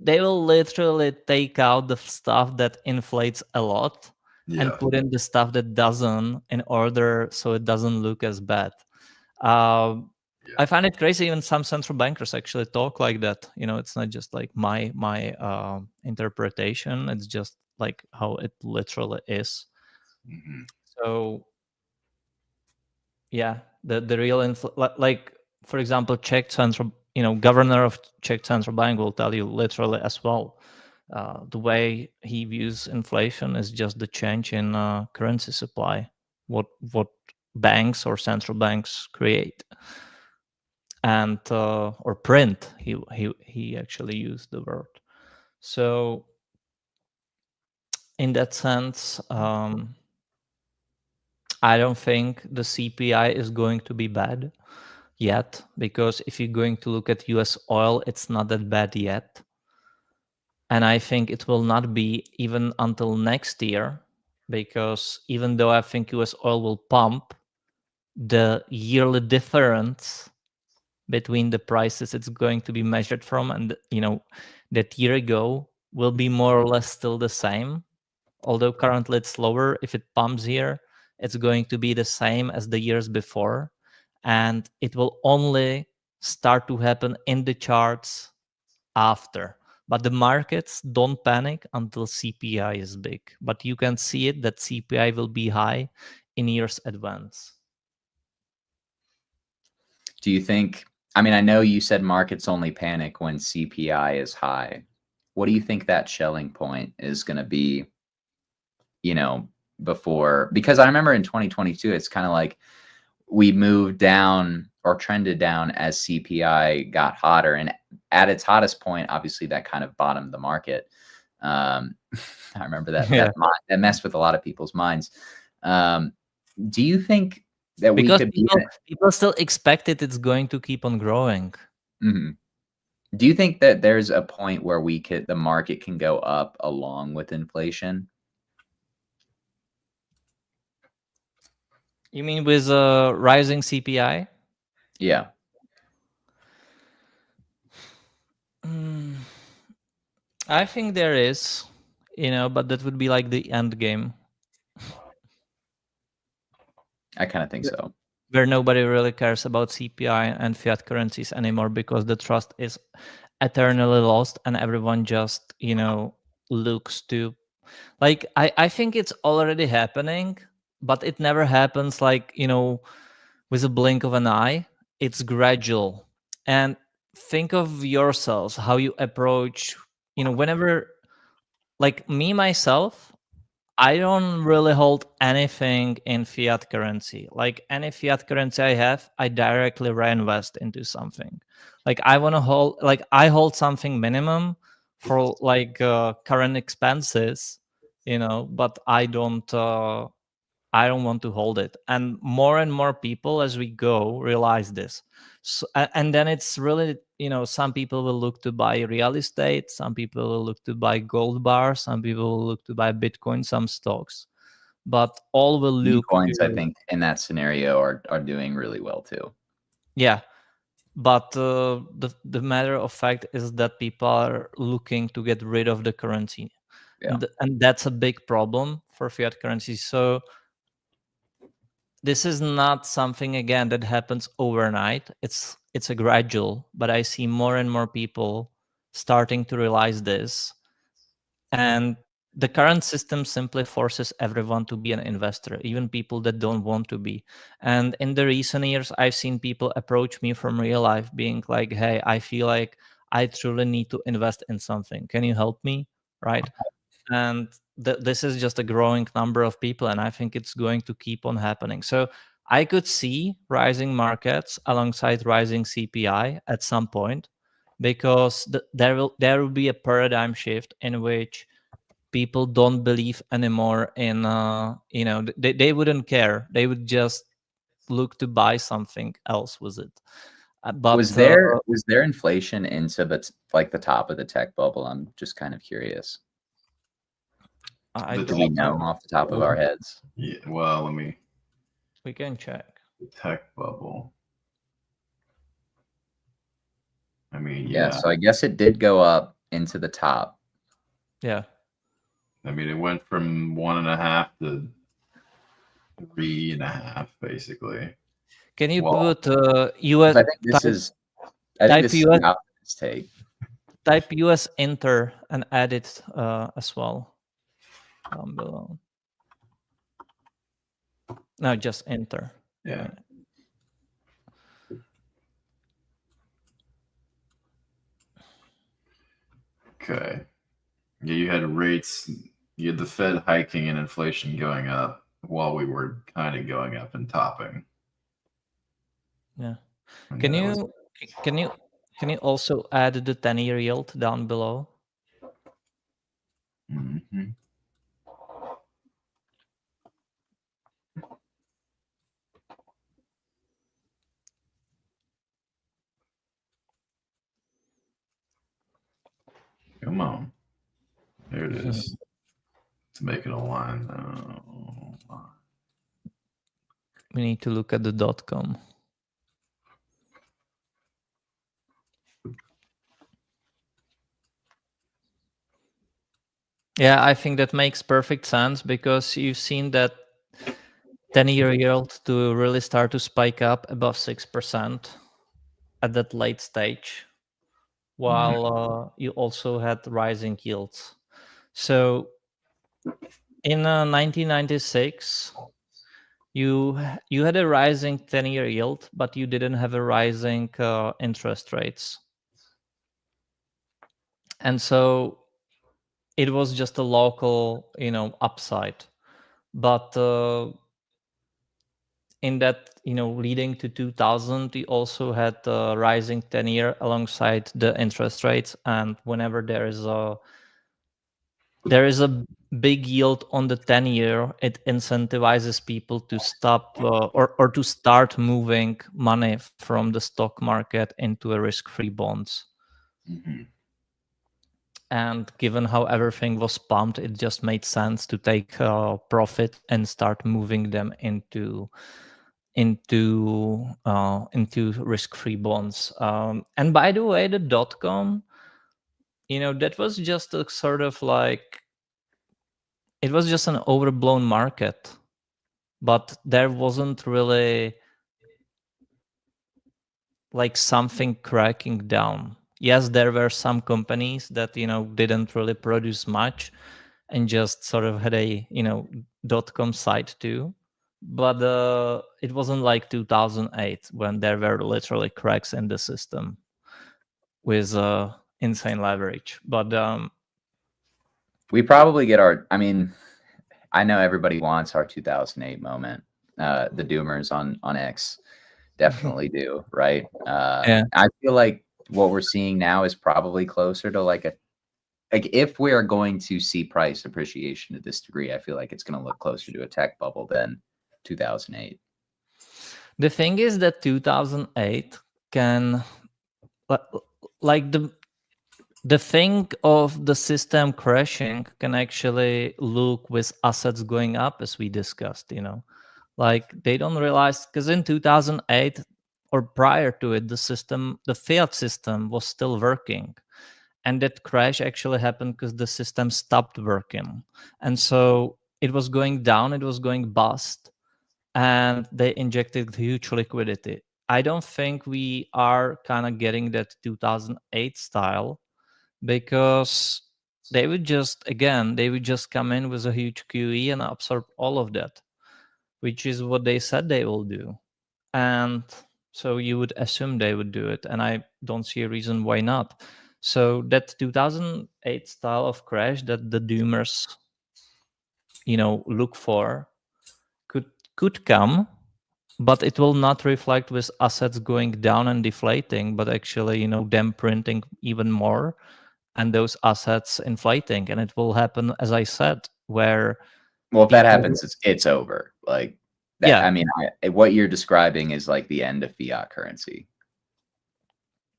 They will literally take out the stuff that inflates a lot and put in the stuff that doesn't, in order so it doesn't look as bad. I find it crazy. Even some central bankers actually talk like that. It's not just like my interpretation. It's just like how it literally is. Mm-hmm. So yeah, the real like for example, Czech central, governor of Czech central bank will tell you literally as well. The way he views inflation is just the change in currency supply, what banks or central banks create, and or print. He actually used the word. So in that sense, I don't think the CPI is going to be bad yet, because if you're going to look at US oil, it's not that bad yet. And I think it will not be even until next year, because even though I think US oil will pump, the yearly difference between the prices it's going to be measured from and that year ago will be more or less still the same. Although currently it's lower, if it pumps here, it's going to be the same as the years before. And it will only start to happen in the charts after. But the markets don't panic until CPI is big. But you can see it that CPI will be high in years advance. Do you think, I mean, I know you said markets only panic when CPI is high. What do you think that shelling point is going to be, before? Because I remember in 2022, it's kind of like we moved down or trended down as CPI got hotter. And at its hottest point, obviously that kind of bottomed the market. I remember that, that messed with a lot of people's minds. Do you think that because we could people still expect it's going to keep on growing? Mm-hmm. Do you think that there's a point where the market can go up along with inflation? You mean with rising CPI? Yeah. I think there is, but that would be like the end game. I kind of think so. where nobody really cares about CPI and fiat currencies anymore because the trust is eternally lost and everyone just, looks to, like, I think it's already happening, but it never happens like, with a blink of an eye. It's gradual. And think of yourselves, how you approach, whenever, like me myself, I don't really hold anything in fiat currency. Like any fiat currency I have, I directly reinvest into something. Like I want to hold, like I hold something minimum for like current expenses, but I don't want to hold it. And more people as we go realize this. So, and then it's really, some people will look to buy real estate, some people will look to buy gold bars, some people will look to buy Bitcoin, some stocks, but all will look Coins, I to, think, in that scenario are doing really well too. yeah. But the matter of fact is that people are looking to get rid of the currency. Yeah. And that's a big problem for fiat currency. So this is not something, again, that happens overnight. It's a gradual, but I see more and more people starting to realize this. And the current system simply forces everyone to be an investor, even people that don't want to be. And in the recent years, I've seen people approach me from real life being like, hey, I feel like I truly need to invest in something. Can you help me? Right. And this is just a growing number of people, and I think it's going to keep on happening. So I could see rising markets alongside rising CPI at some point, because there will be a paradigm shift in which people don't believe anymore in they wouldn't care, they would just look to buy something else with it. But Was there inflation into like the top of the tech bubble? I'm just kind of curious. I The Do we don't know know. off the top of our heads? Yeah, well, let me We can check. tech bubble. I mean, Yeah. yeah. So I guess it did go up into the top. Yeah. I mean, it went from 1.5 to 3.5, basically. Can you Well, put US, I think this is type the US optimist take. type US enter and add it as well down below. No, just enter. yeah. Okay. Yeah, you had rates, you had the Fed hiking and inflation going up while we were kind of going up and topping. Yeah. And Can then it was- you also add the 10-year yield down below? Mhm. Come on. There it is. Let's make it a line. We need to look at the .com. Yeah, I think that makes perfect sense, because you've seen that 10-year yield to really start to spike up above 6% at that late stage, while you also had rising yields. So in 1996, you had a rising 10-year yield, but you didn't have a rising interest rates. And so it was just a local, upside. But in that, leading to 2000, we also had rising 10-year alongside the interest rates. And whenever there is a big yield on the 10-year, it incentivizes people to stop or to start moving money from the stock market into a risk-free bonds. Mm-hmm. And given how everything was pumped, it just made sense to take profit and start moving them into risk-free bonds. And by the way, the .com, that was just a sort of like, it was just an overblown market, but there wasn't really like something cracking down. Yes, there were some companies that didn't really produce much and just sort of had a .com site too, but it wasn't like 2008 when there were literally cracks in the system with insane leverage. But We probably get our, I mean, I know everybody wants our 2008 moment. The doomers on X definitely do, right? yeah, I feel like what we're seeing now is probably closer to like if we are going to see price appreciation to this degree, I feel like it's going to look closer to a tech bubble than 2008. the thing is that 2008 can like the thing of the system crashing can actually look with assets going up, as we discussed, like they don't realize, because in 2008 or prior to it, the fiat system was still working, and that crash actually happened because the system stopped working, and so it was going down, it was going bust, and they injected huge liquidity. I don't think we are kind of getting that 2008 style, because they would just come in with a huge QE and absorb all of that, which is what they said they will do. And so you would assume they would do it, and I don't see a reason why not. So that 2008 style of crash that the doomers look for could come, but it will not reflect with assets going down and deflating, but actually them printing even more and those assets inflating. And it will happen, as I said, where Well, if that happens, it's over. Like that. Yeah. I mean, what you're describing is like the end of fiat currency,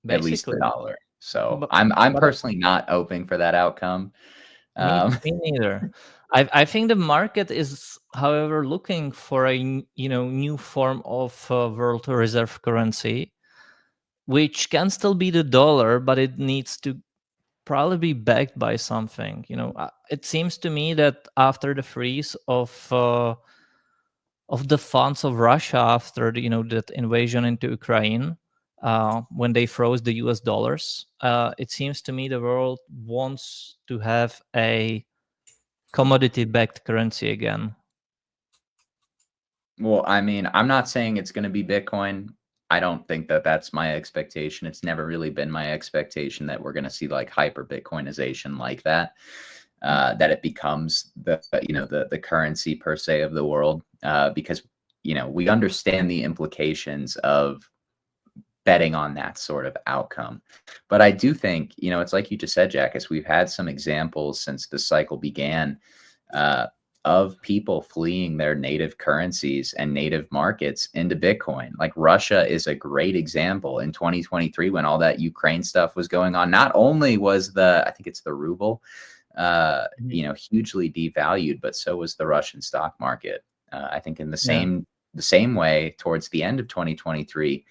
at least the basically. dollar. So But- I'm but- personally not hoping for that outcome. Me neither. I think the market is, however, looking for a new form of world reserve currency, which can still be the dollar, but it needs to probably be backed by something. It seems to me that after the freeze of the funds of Russia after that invasion into Ukraine, when they froze the US dollars, it seems to me the world wants to have a commodity-backed currency again. Well, I mean, I'm not saying it's going to be Bitcoin. I don't think that that's my expectation. It's never really been my expectation that we're going to see like hyper Bitcoinization like that, that it becomes the currency per se of the world, because we understand the implications of betting on that sort of outcome. But I do think it's like you just said, Jackus, we've had some examples since the cycle began, of people fleeing their native currencies and native markets into Bitcoin. Like Russia is a great example in 2023 when all that Ukraine stuff was going on. Not only was I think it's the ruble, hugely devalued, but so was the Russian stock market. I think in the same way towards the end of 2023,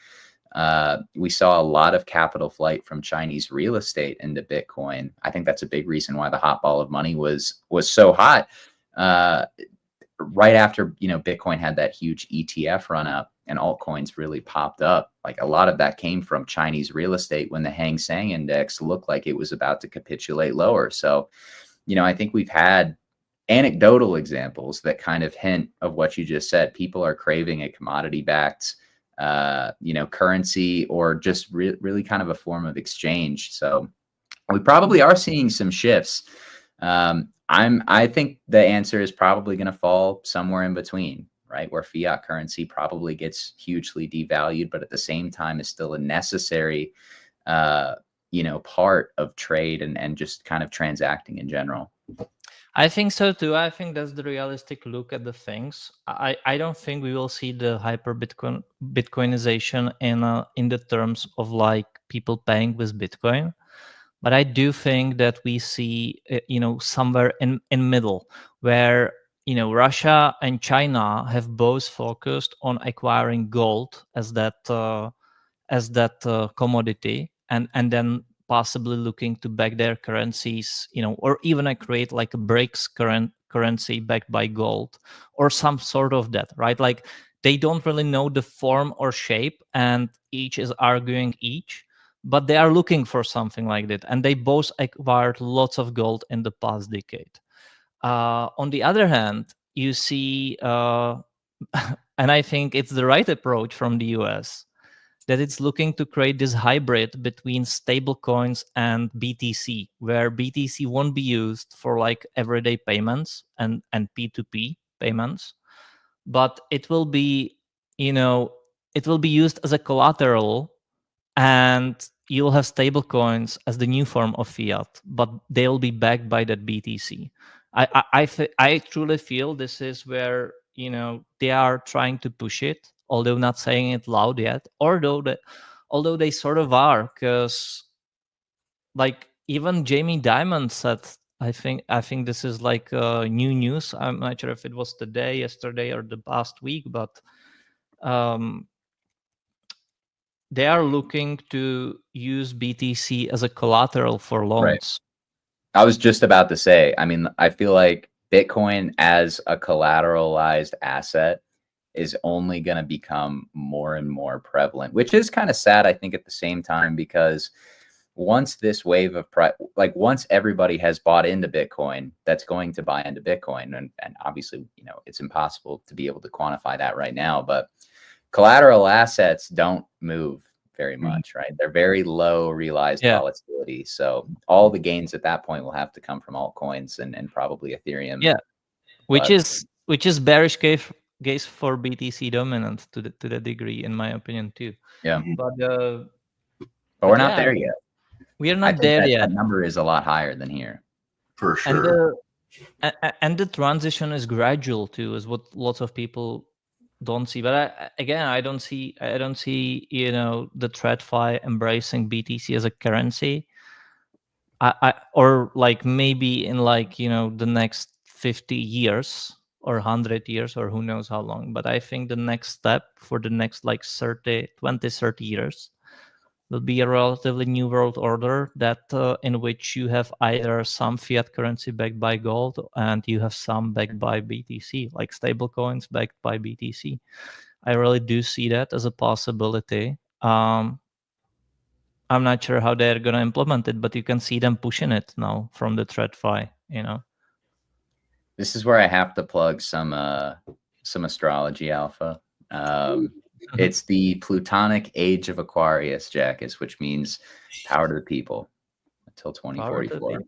we saw a lot of capital flight from Chinese real estate into Bitcoin. I think that's a big reason why the hot ball of money was so hot. Right after Bitcoin had that huge ETF run up and altcoins really popped up, like a lot of that came from Chinese real estate when the Hang Seng index looked like it was about to capitulate lower. So I think we've had anecdotal examples that kind of hint of what you just said. People are craving a commodity backed currency, or just really kind of a form of exchange. So we probably are seeing some shifts. I think the answer is probably going to fall somewhere in between, right? Where fiat currency probably gets hugely devalued, but at the same time is still a necessary, part of trade and just kind of transacting in general. I think so too. I think that's the realistic look at the things. I don't think we will see the hyper Bitcoinization in the terms of like people paying with Bitcoin. But I do think that we see, somewhere in middle, where Russia and China have both focused on acquiring gold as that commodity, and then possibly looking to back their currencies, or even create like a BRICS currency backed by gold, or some sort of that, right? Like they don't really know the form or shape, and each is arguing each, but they are looking for something like that, and they both acquired lots of gold in the past decade. On the other hand, you see, and I think it's the right approach from the US, that it's looking to create this hybrid between stable coins and BTC, where BTC won't be used for like everyday payments and P2P payments, but it will be, it will be used as a collateral, and you'll have stable coins as the new form of fiat, but they'll be backed by that BTC. I truly feel this is where they are trying to push it, although not saying it loud yet, although they sort of are, because like even Jamie Dimon said, I think this is like new news. I'm not sure if it was today, yesterday, or the past week, but they are looking to use BTC as a collateral for loans. Right. I was just about to say, I mean, I feel like Bitcoin as a collateralized asset is only going to become more and more prevalent, which is kind of sad, I think, at the same time, because once this wave of once everybody has bought into Bitcoin, that's going to buy into Bitcoin. And obviously, it's impossible to be able to quantify that right now, but collateral assets don't move very much, right? They're very low realized volatility. So all the gains at that point will have to come from altcoins and probably Ethereum. Yeah, which is bearish case for BTC dominance to the degree, in my opinion, too. Yeah, but we're not there yet. We are not there yet. That number is a lot higher than here, for sure. And the transition is gradual too, is what lots of people don't see. But I don't see the TradFi embracing BTC as a currency. Or like maybe in the next 50 years or 100 years or who knows how long. But I think the next step for the next 30 years will be a relatively new world order that in which you have either some fiat currency backed by gold and you have some backed by BTC, like stable coins backed by BTC. I really do see that as a possibility. I'm not sure how they're going to implement it, but you can see them pushing it now from the TradFi, This is where I have to plug some astrology alpha. It's the Plutonic Age of Aquarius, Jackus, which means power to the people until 2044.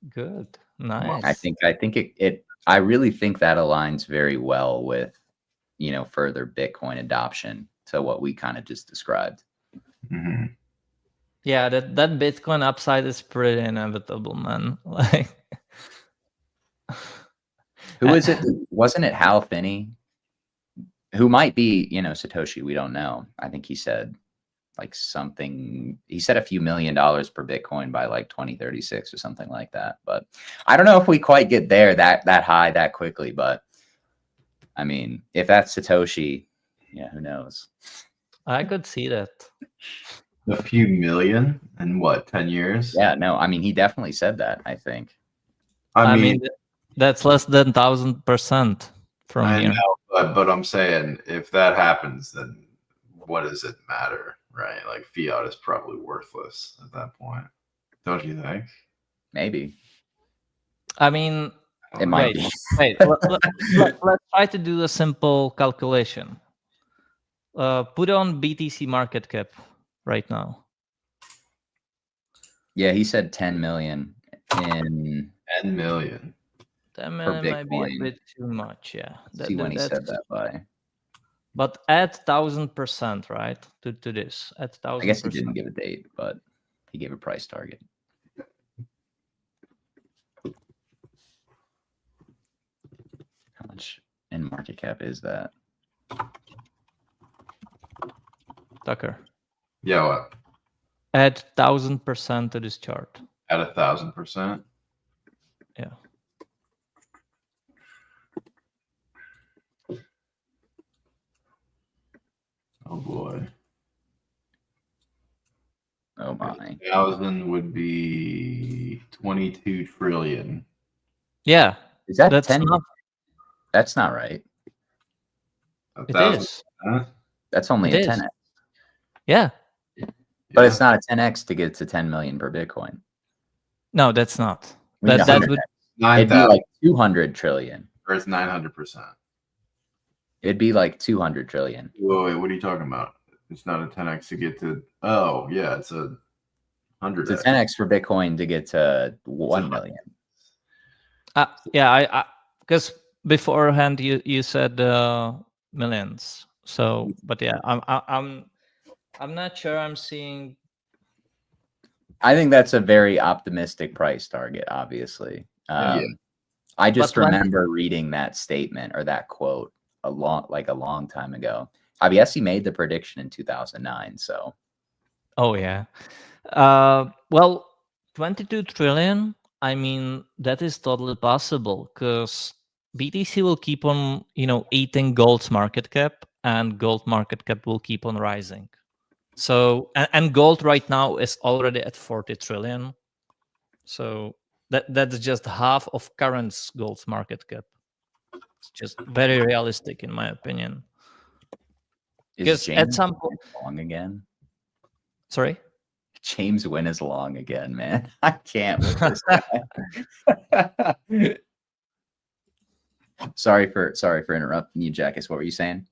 Good, nice. I think I really think that aligns very well with further Bitcoin adoption to what we kind of just described. Mm-hmm. Yeah, that Bitcoin upside is pretty inevitable, man. Like, who is it? Wasn't it Hal Finney? Who might be, Satoshi? We don't know. I think he said he said a few $1 million per Bitcoin by 2036 or something like that. But I don't know if we quite get there that high that quickly. But I mean, if that's Satoshi, who knows? I could see that. A few million in what, 10 years? Yeah, no, I mean, he definitely said that, I think. I mean that's less than 1,000% from here. Know, but I'm saying if that happens, then what does it matter, right? Like fiat is probably worthless at that point. Don't you think? Maybe. I mean, it might be. Wait, let's try to do a simple calculation. Put on BTC market cap right now. Yeah, he said 10 million in 10 million. 10 million might be a bit too much, yeah. See when he said that by. But add 1,000%, right? To this. Add 1,000%. I guess he didn't give a date, but he gave a price target. How much in market cap is that? Tucker. Yeah, what? Add 1,000% to this chart. Add 1,000%? Yeah. Oh boy. Oh my. 1,000 would be 22 trillion. Yeah. Is that 10? That's not right. It 1,000%? is. That's only It a is. 10x. Yeah. But it's not a 10x to get to 10 million per Bitcoin. No, that's not. We need That 100x. would. It'd be 9,000, like 200 trillion. or it's 900%. It'd be like 200 trillion. Wait, what are you talking about? It's not a 10x to get to. Oh, yeah, it's a 100x. It's a 10x for Bitcoin to get to 1 million. Yeah, I because beforehand you said millions. So, but yeah, I'm not sure I'm seeing. I think that's a very optimistic price target, obviously. Yeah. I just But when- remember reading that statement or that quote a long time ago. I guess he made the prediction in 2009. So, Oh yeah. Well, 22 trillion. I mean, that is totally possible because BTC will keep on, eating gold's market cap, and gold market cap will keep on rising. So, and gold right now is already at 40 trillion. So that's just half of current gold's market cap. It's just very realistic, in my opinion. is Because at James some point, long again? sorry. James Wynn is long again, man. I can't with this guy. sorry for interrupting you, Jackus. What were you saying?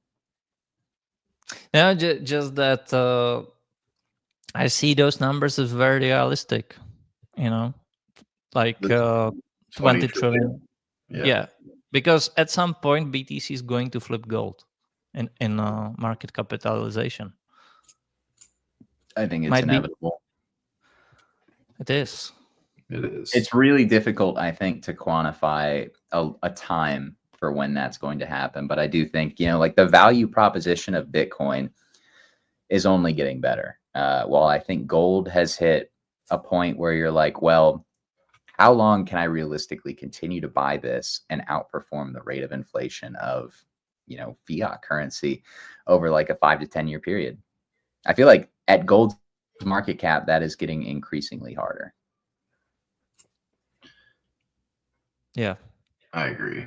No, just that I see those numbers as very realistic. Like The 20 trillion. Yeah. Yeah, because at some point BTC is going to flip gold in market capitalization. I think it's Might be. inevitable. It is. It is. It's really difficult, I think, to quantify a time for when that's going to happen. But I do think, like the value proposition of Bitcoin is only getting better. While I think gold has hit a point where you're like, well, how long can I realistically continue to buy this and outperform the rate of inflation of, fiat currency over like a 5 to 10 year period? I feel like at gold's market cap, that is getting increasingly harder. Yeah. I agree.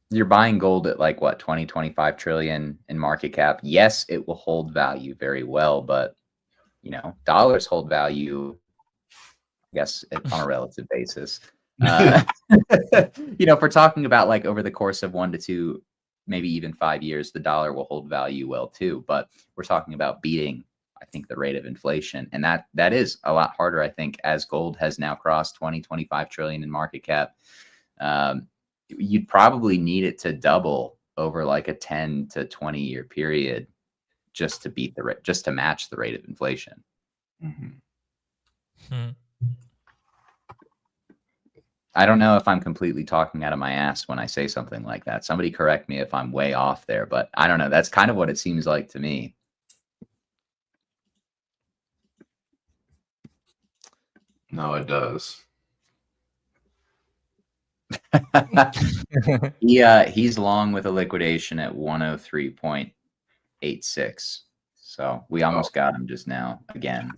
You're buying gold at like what, 20, 25 trillion in market cap. Yes, it will hold value very well, but dollars hold value, I guess, on a relative basis. If we're talking about like over the course of 1 to 2, maybe even 5 years, the dollar will hold value well too. But we're talking about beating, I think, the rate of inflation. And that is a lot harder, I think, as gold has now crossed 20, 25 trillion in market cap. You'd probably need it to double over like a 10 to 20 year period just to beat the rate, just to match the rate of inflation. Mm-hmm. I don't know if I'm completely talking out of my ass when I say something like that. Somebody correct me if I'm way off there, but I don't know. That's kind of what it seems like to me. No, it does. He's long with a liquidation at 103.86. So we almost got him just now again.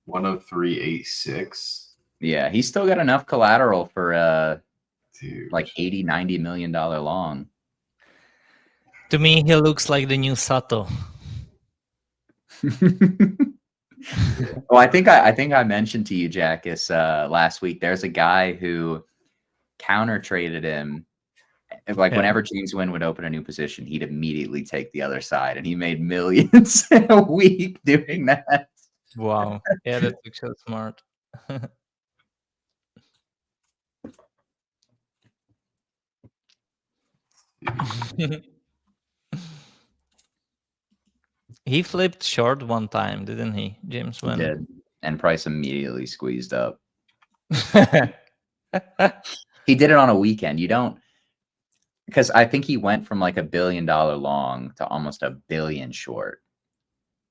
103.86. Yeah, he's still got enough collateral for Dude. like $80-90 million long. To me, he looks like the new Sato. Well, I think I mentioned to you, Jackus, last week. There's a guy who counter traded him. Like whenever James Wynn would open a new position, he'd immediately take the other side, and he made millions in a week doing that. Wow. Yeah, that's actually smart. He flipped short one time, didn't he, James Wynn? He did, and price immediately squeezed up. He did it on a weekend. You don't, because I think he went from like $1 billion long to almost $1 billion short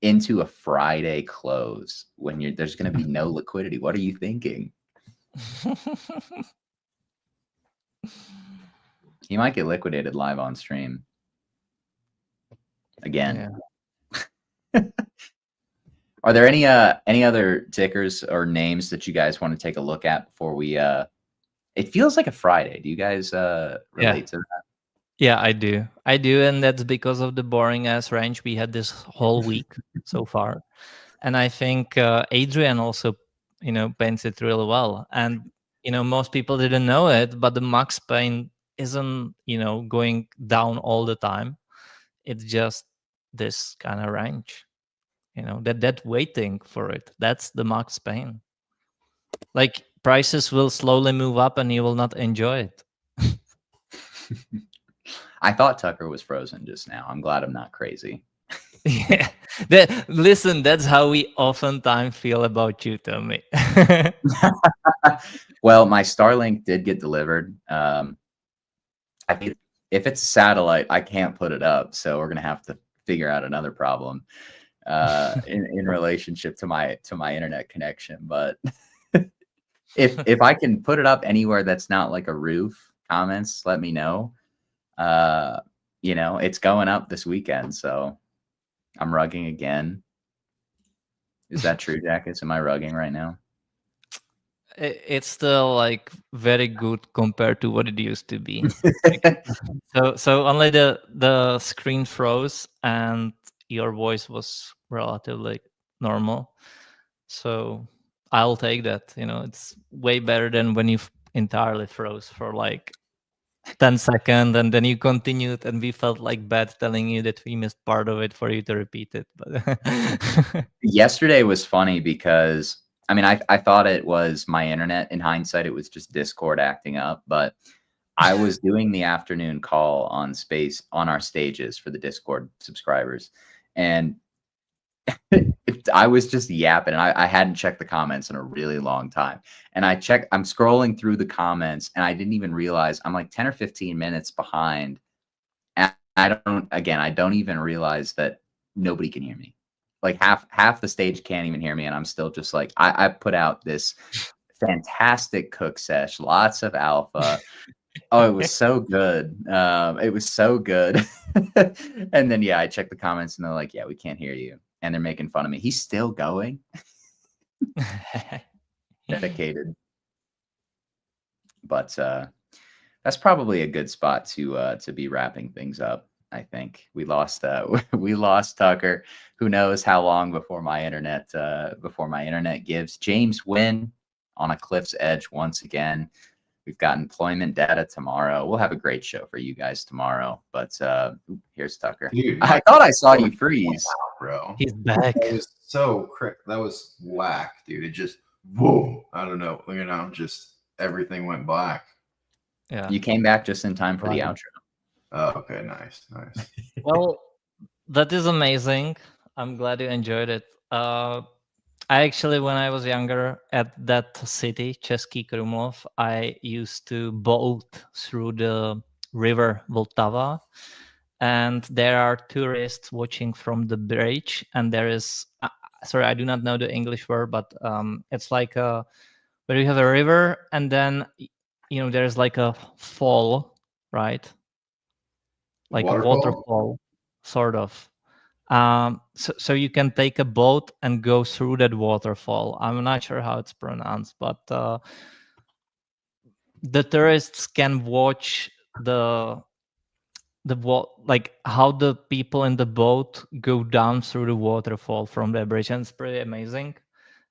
into a Friday close when there's going to be no liquidity. What are you thinking? He might get liquidated live on stream again. Yeah. Are there any other tickers or names that you guys want to take a look at before we it feels like a Friday. Do you guys relate to that? Yeah, I do. And that's because of the boring ass range we had this whole week so far. And I think Adrian also, paints it really well. And most people didn't know it, but the max pain isn't going down all the time. It's just this kind of range. That waiting for it. That's the max pain. Like prices will slowly move up, and you will not enjoy it. I thought Tucker was frozen just now. I'm glad I'm not crazy. Yeah. Listen, that's how we oftentimes feel about you, Tommy. Well, my Starlink did get delivered. I think if it's a satellite, I can't put it up, so we're gonna have to figure out another problem in relationship to my internet connection. But if I can put it up anywhere that's not like a roof, comments, let me know. It's going up this weekend, so I'm rugging again. Is that true, Jackus? Am I rugging right now? It's still like very good compared to what it used to be. So only the screen froze and your voice was relatively normal. So I'll take that. It's way better than when you entirely froze for like 10 seconds and then you continued and we felt like bad telling you that we missed part of it for you to repeat it. But Yesterday was funny because I thought it was my internet. In hindsight, it was just Discord acting up, but I was doing the afternoon call on our stages for the Discord subscribers, and I was just yapping, and I hadn't checked the comments in a really long time. And I'm scrolling through the comments, and I didn't even realize I'm like 10 or 15 minutes behind. And I don't even realize that nobody can hear me. Like half the stage can't even hear me, and I'm still just like, I put out this fantastic cook sesh, lots of alpha. Oh, it was so good. It was so good. And then I checked the comments, and they're like, yeah, we can't hear you. And they're making fun of me. He's still going. Dedicated. But that's probably a good spot to be wrapping things up. I think we lost Tucker. Who knows how long before my internet gives. James Wynn on a cliff's edge once again. We've got employment data tomorrow. We'll have a great show for you guys tomorrow. But here's Tucker. Dude, I thought I saw you freeze, bro. He's back. That was so quick. That was whack, dude. It just whoa. I don't know. Just everything went black. Yeah. You came back just in time for the outro. Oh, okay, nice. Well, that is amazing. I'm glad you enjoyed it. I actually, when I was younger, at that city, Český Krumlov, I used to boat through the river Vltava, and there are tourists watching from the bridge, and there is, sorry, I do not know the English word, but it's like where you have a river, and then, there's like a fall, right? Like a waterfall, sort of. So you can take a boat and go through that waterfall. I'm not sure how it's pronounced, but the tourists can watch like how the people in the boat go down through the waterfall from the bridge, and it's pretty amazing.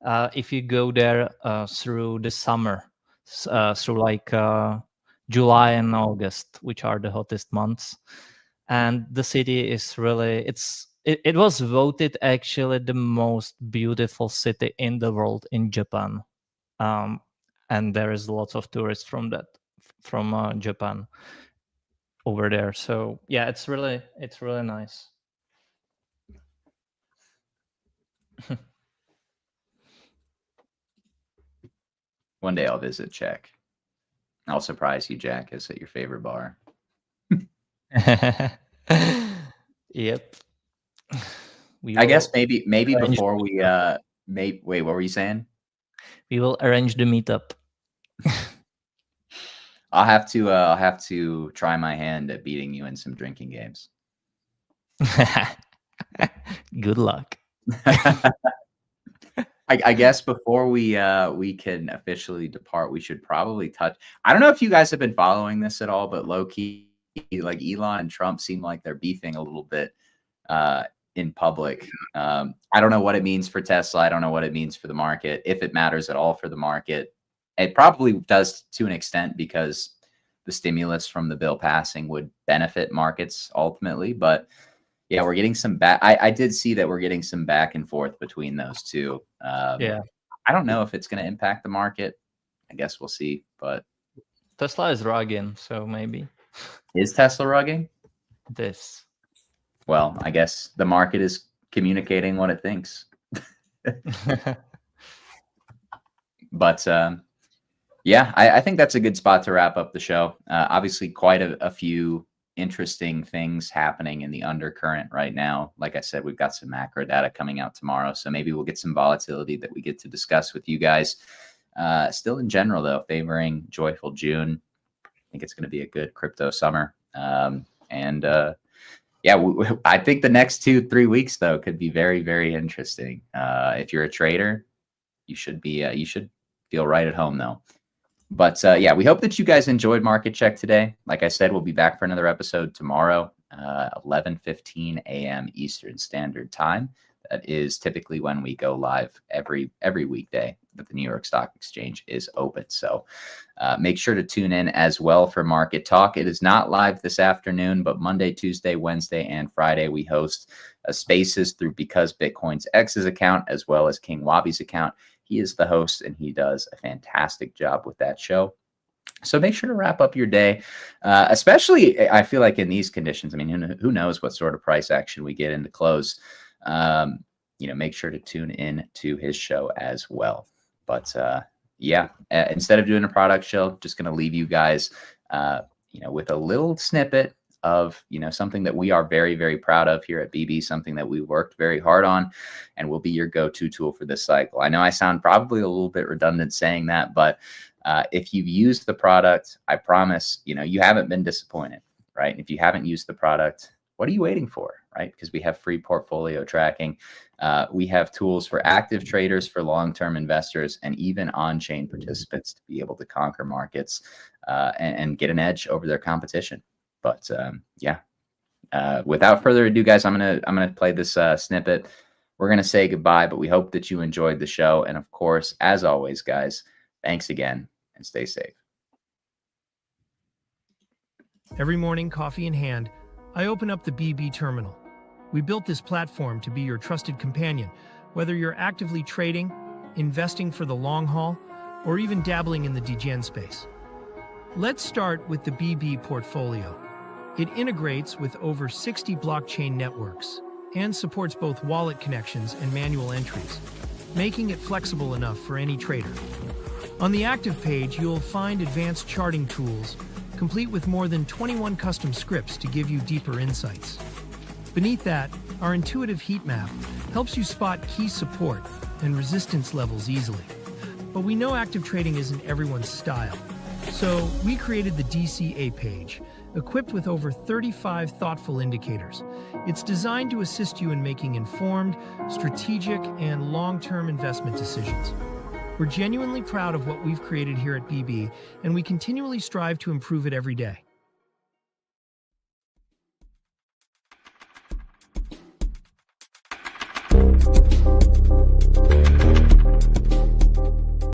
If you go there through the summer, through like July and August, which are the hottest months, and the city is really it was voted actually the most beautiful city in the world in Japan, and there is lots of tourists from Japan over there. So yeah, it's really nice. One day I'll visit Czech. I'll surprise you, Jack, is at your favorite bar. Yep. I guess maybe before we wait, what were you saying? We will arrange the meetup. I'll have to try my hand at beating you in some drinking games. Good luck. I guess before we can officially depart, we should probably touch. I don't know if you guys have been following this at all, but low key, like Elon and Trump seem like they're beefing a little bit in public. I don't know what it means for Tesla. I don't know what it means for the market, if it matters at all for the market. It probably does to an extent because the stimulus from the bill passing would benefit markets ultimately. But yeah, we're getting some back. I did see that we're getting some back and forth between those two. Yeah. I don't know if it's going to impact the market. I guess we'll see. But Tesla is rugging, so maybe. Is Tesla rugging? This. Well, I guess the market is communicating what it thinks. But yeah, I think that's a good spot to wrap up the show. Obviously, quite a few interesting things happening in the undercurrent right now. Like I said, we've got some macro data coming out tomorrow, so maybe we'll get some volatility that we get to discuss with you guys. Still in general, though, favoring joyful June. I think it's going to be a good crypto summer. Yeah, I think the next 2-3 weeks, though, could be very, very interesting. If you're a trader, you should feel right at home, though. But yeah, we hope that you guys enjoyed Market Check today. Like I said, we'll be back for another episode tomorrow, 11:15 a.m. Eastern Standard Time. That is typically when we go live every weekday that the New York Stock Exchange is open. So make sure to tune in as well for Market Talk. It is not live this afternoon, but Monday, Tuesday, Wednesday, and Friday we host spaces through Because Bitcoin's X's account as well as King Wabi's account. He is the host, and he does a fantastic job with that show. So make sure to wrap up your day, especially I feel like in these conditions. I mean, who knows what sort of price action we get into close. Make sure to tune in to his show as well. But yeah, instead of doing a product show, just going to leave you guys, with a little snippet of, something that we are very, very proud of here at BB, something that we worked very hard on and will be your go-to tool for this cycle. I know I sound probably a little bit redundant saying that, but if you've used the product, I promise, you haven't been disappointed, right? If you haven't used the product, what are you waiting for, right? Because we have free portfolio tracking. We have tools for active traders, for long-term investors, and even on-chain participants to be able to conquer markets and get an edge over their competition. But yeah, without further ado, guys, I'm gonna play this snippet. We're gonna say goodbye, but we hope that you enjoyed the show. And of course, as always, guys, thanks again and stay safe. Every morning, coffee in hand, I open up the BB terminal. We built this platform to be your trusted companion, whether you're actively trading, investing for the long haul, or even dabbling in the degen space. Let's start with the BB portfolio. It integrates with over 60 blockchain networks and supports both wallet connections and manual entries, making it flexible enough for any trader. On the active page, you'll find advanced charting tools, complete with more than 21 custom scripts to give you deeper insights. Beneath that, our intuitive heat map helps you spot key support and resistance levels easily. But we know active trading isn't everyone's style, so we created the DCA page, equipped with over 35 thoughtful indicators. It's designed to assist you in making informed, strategic, and long-term investment decisions. We're genuinely proud of what we've created here at BB, and we continually strive to improve it every day.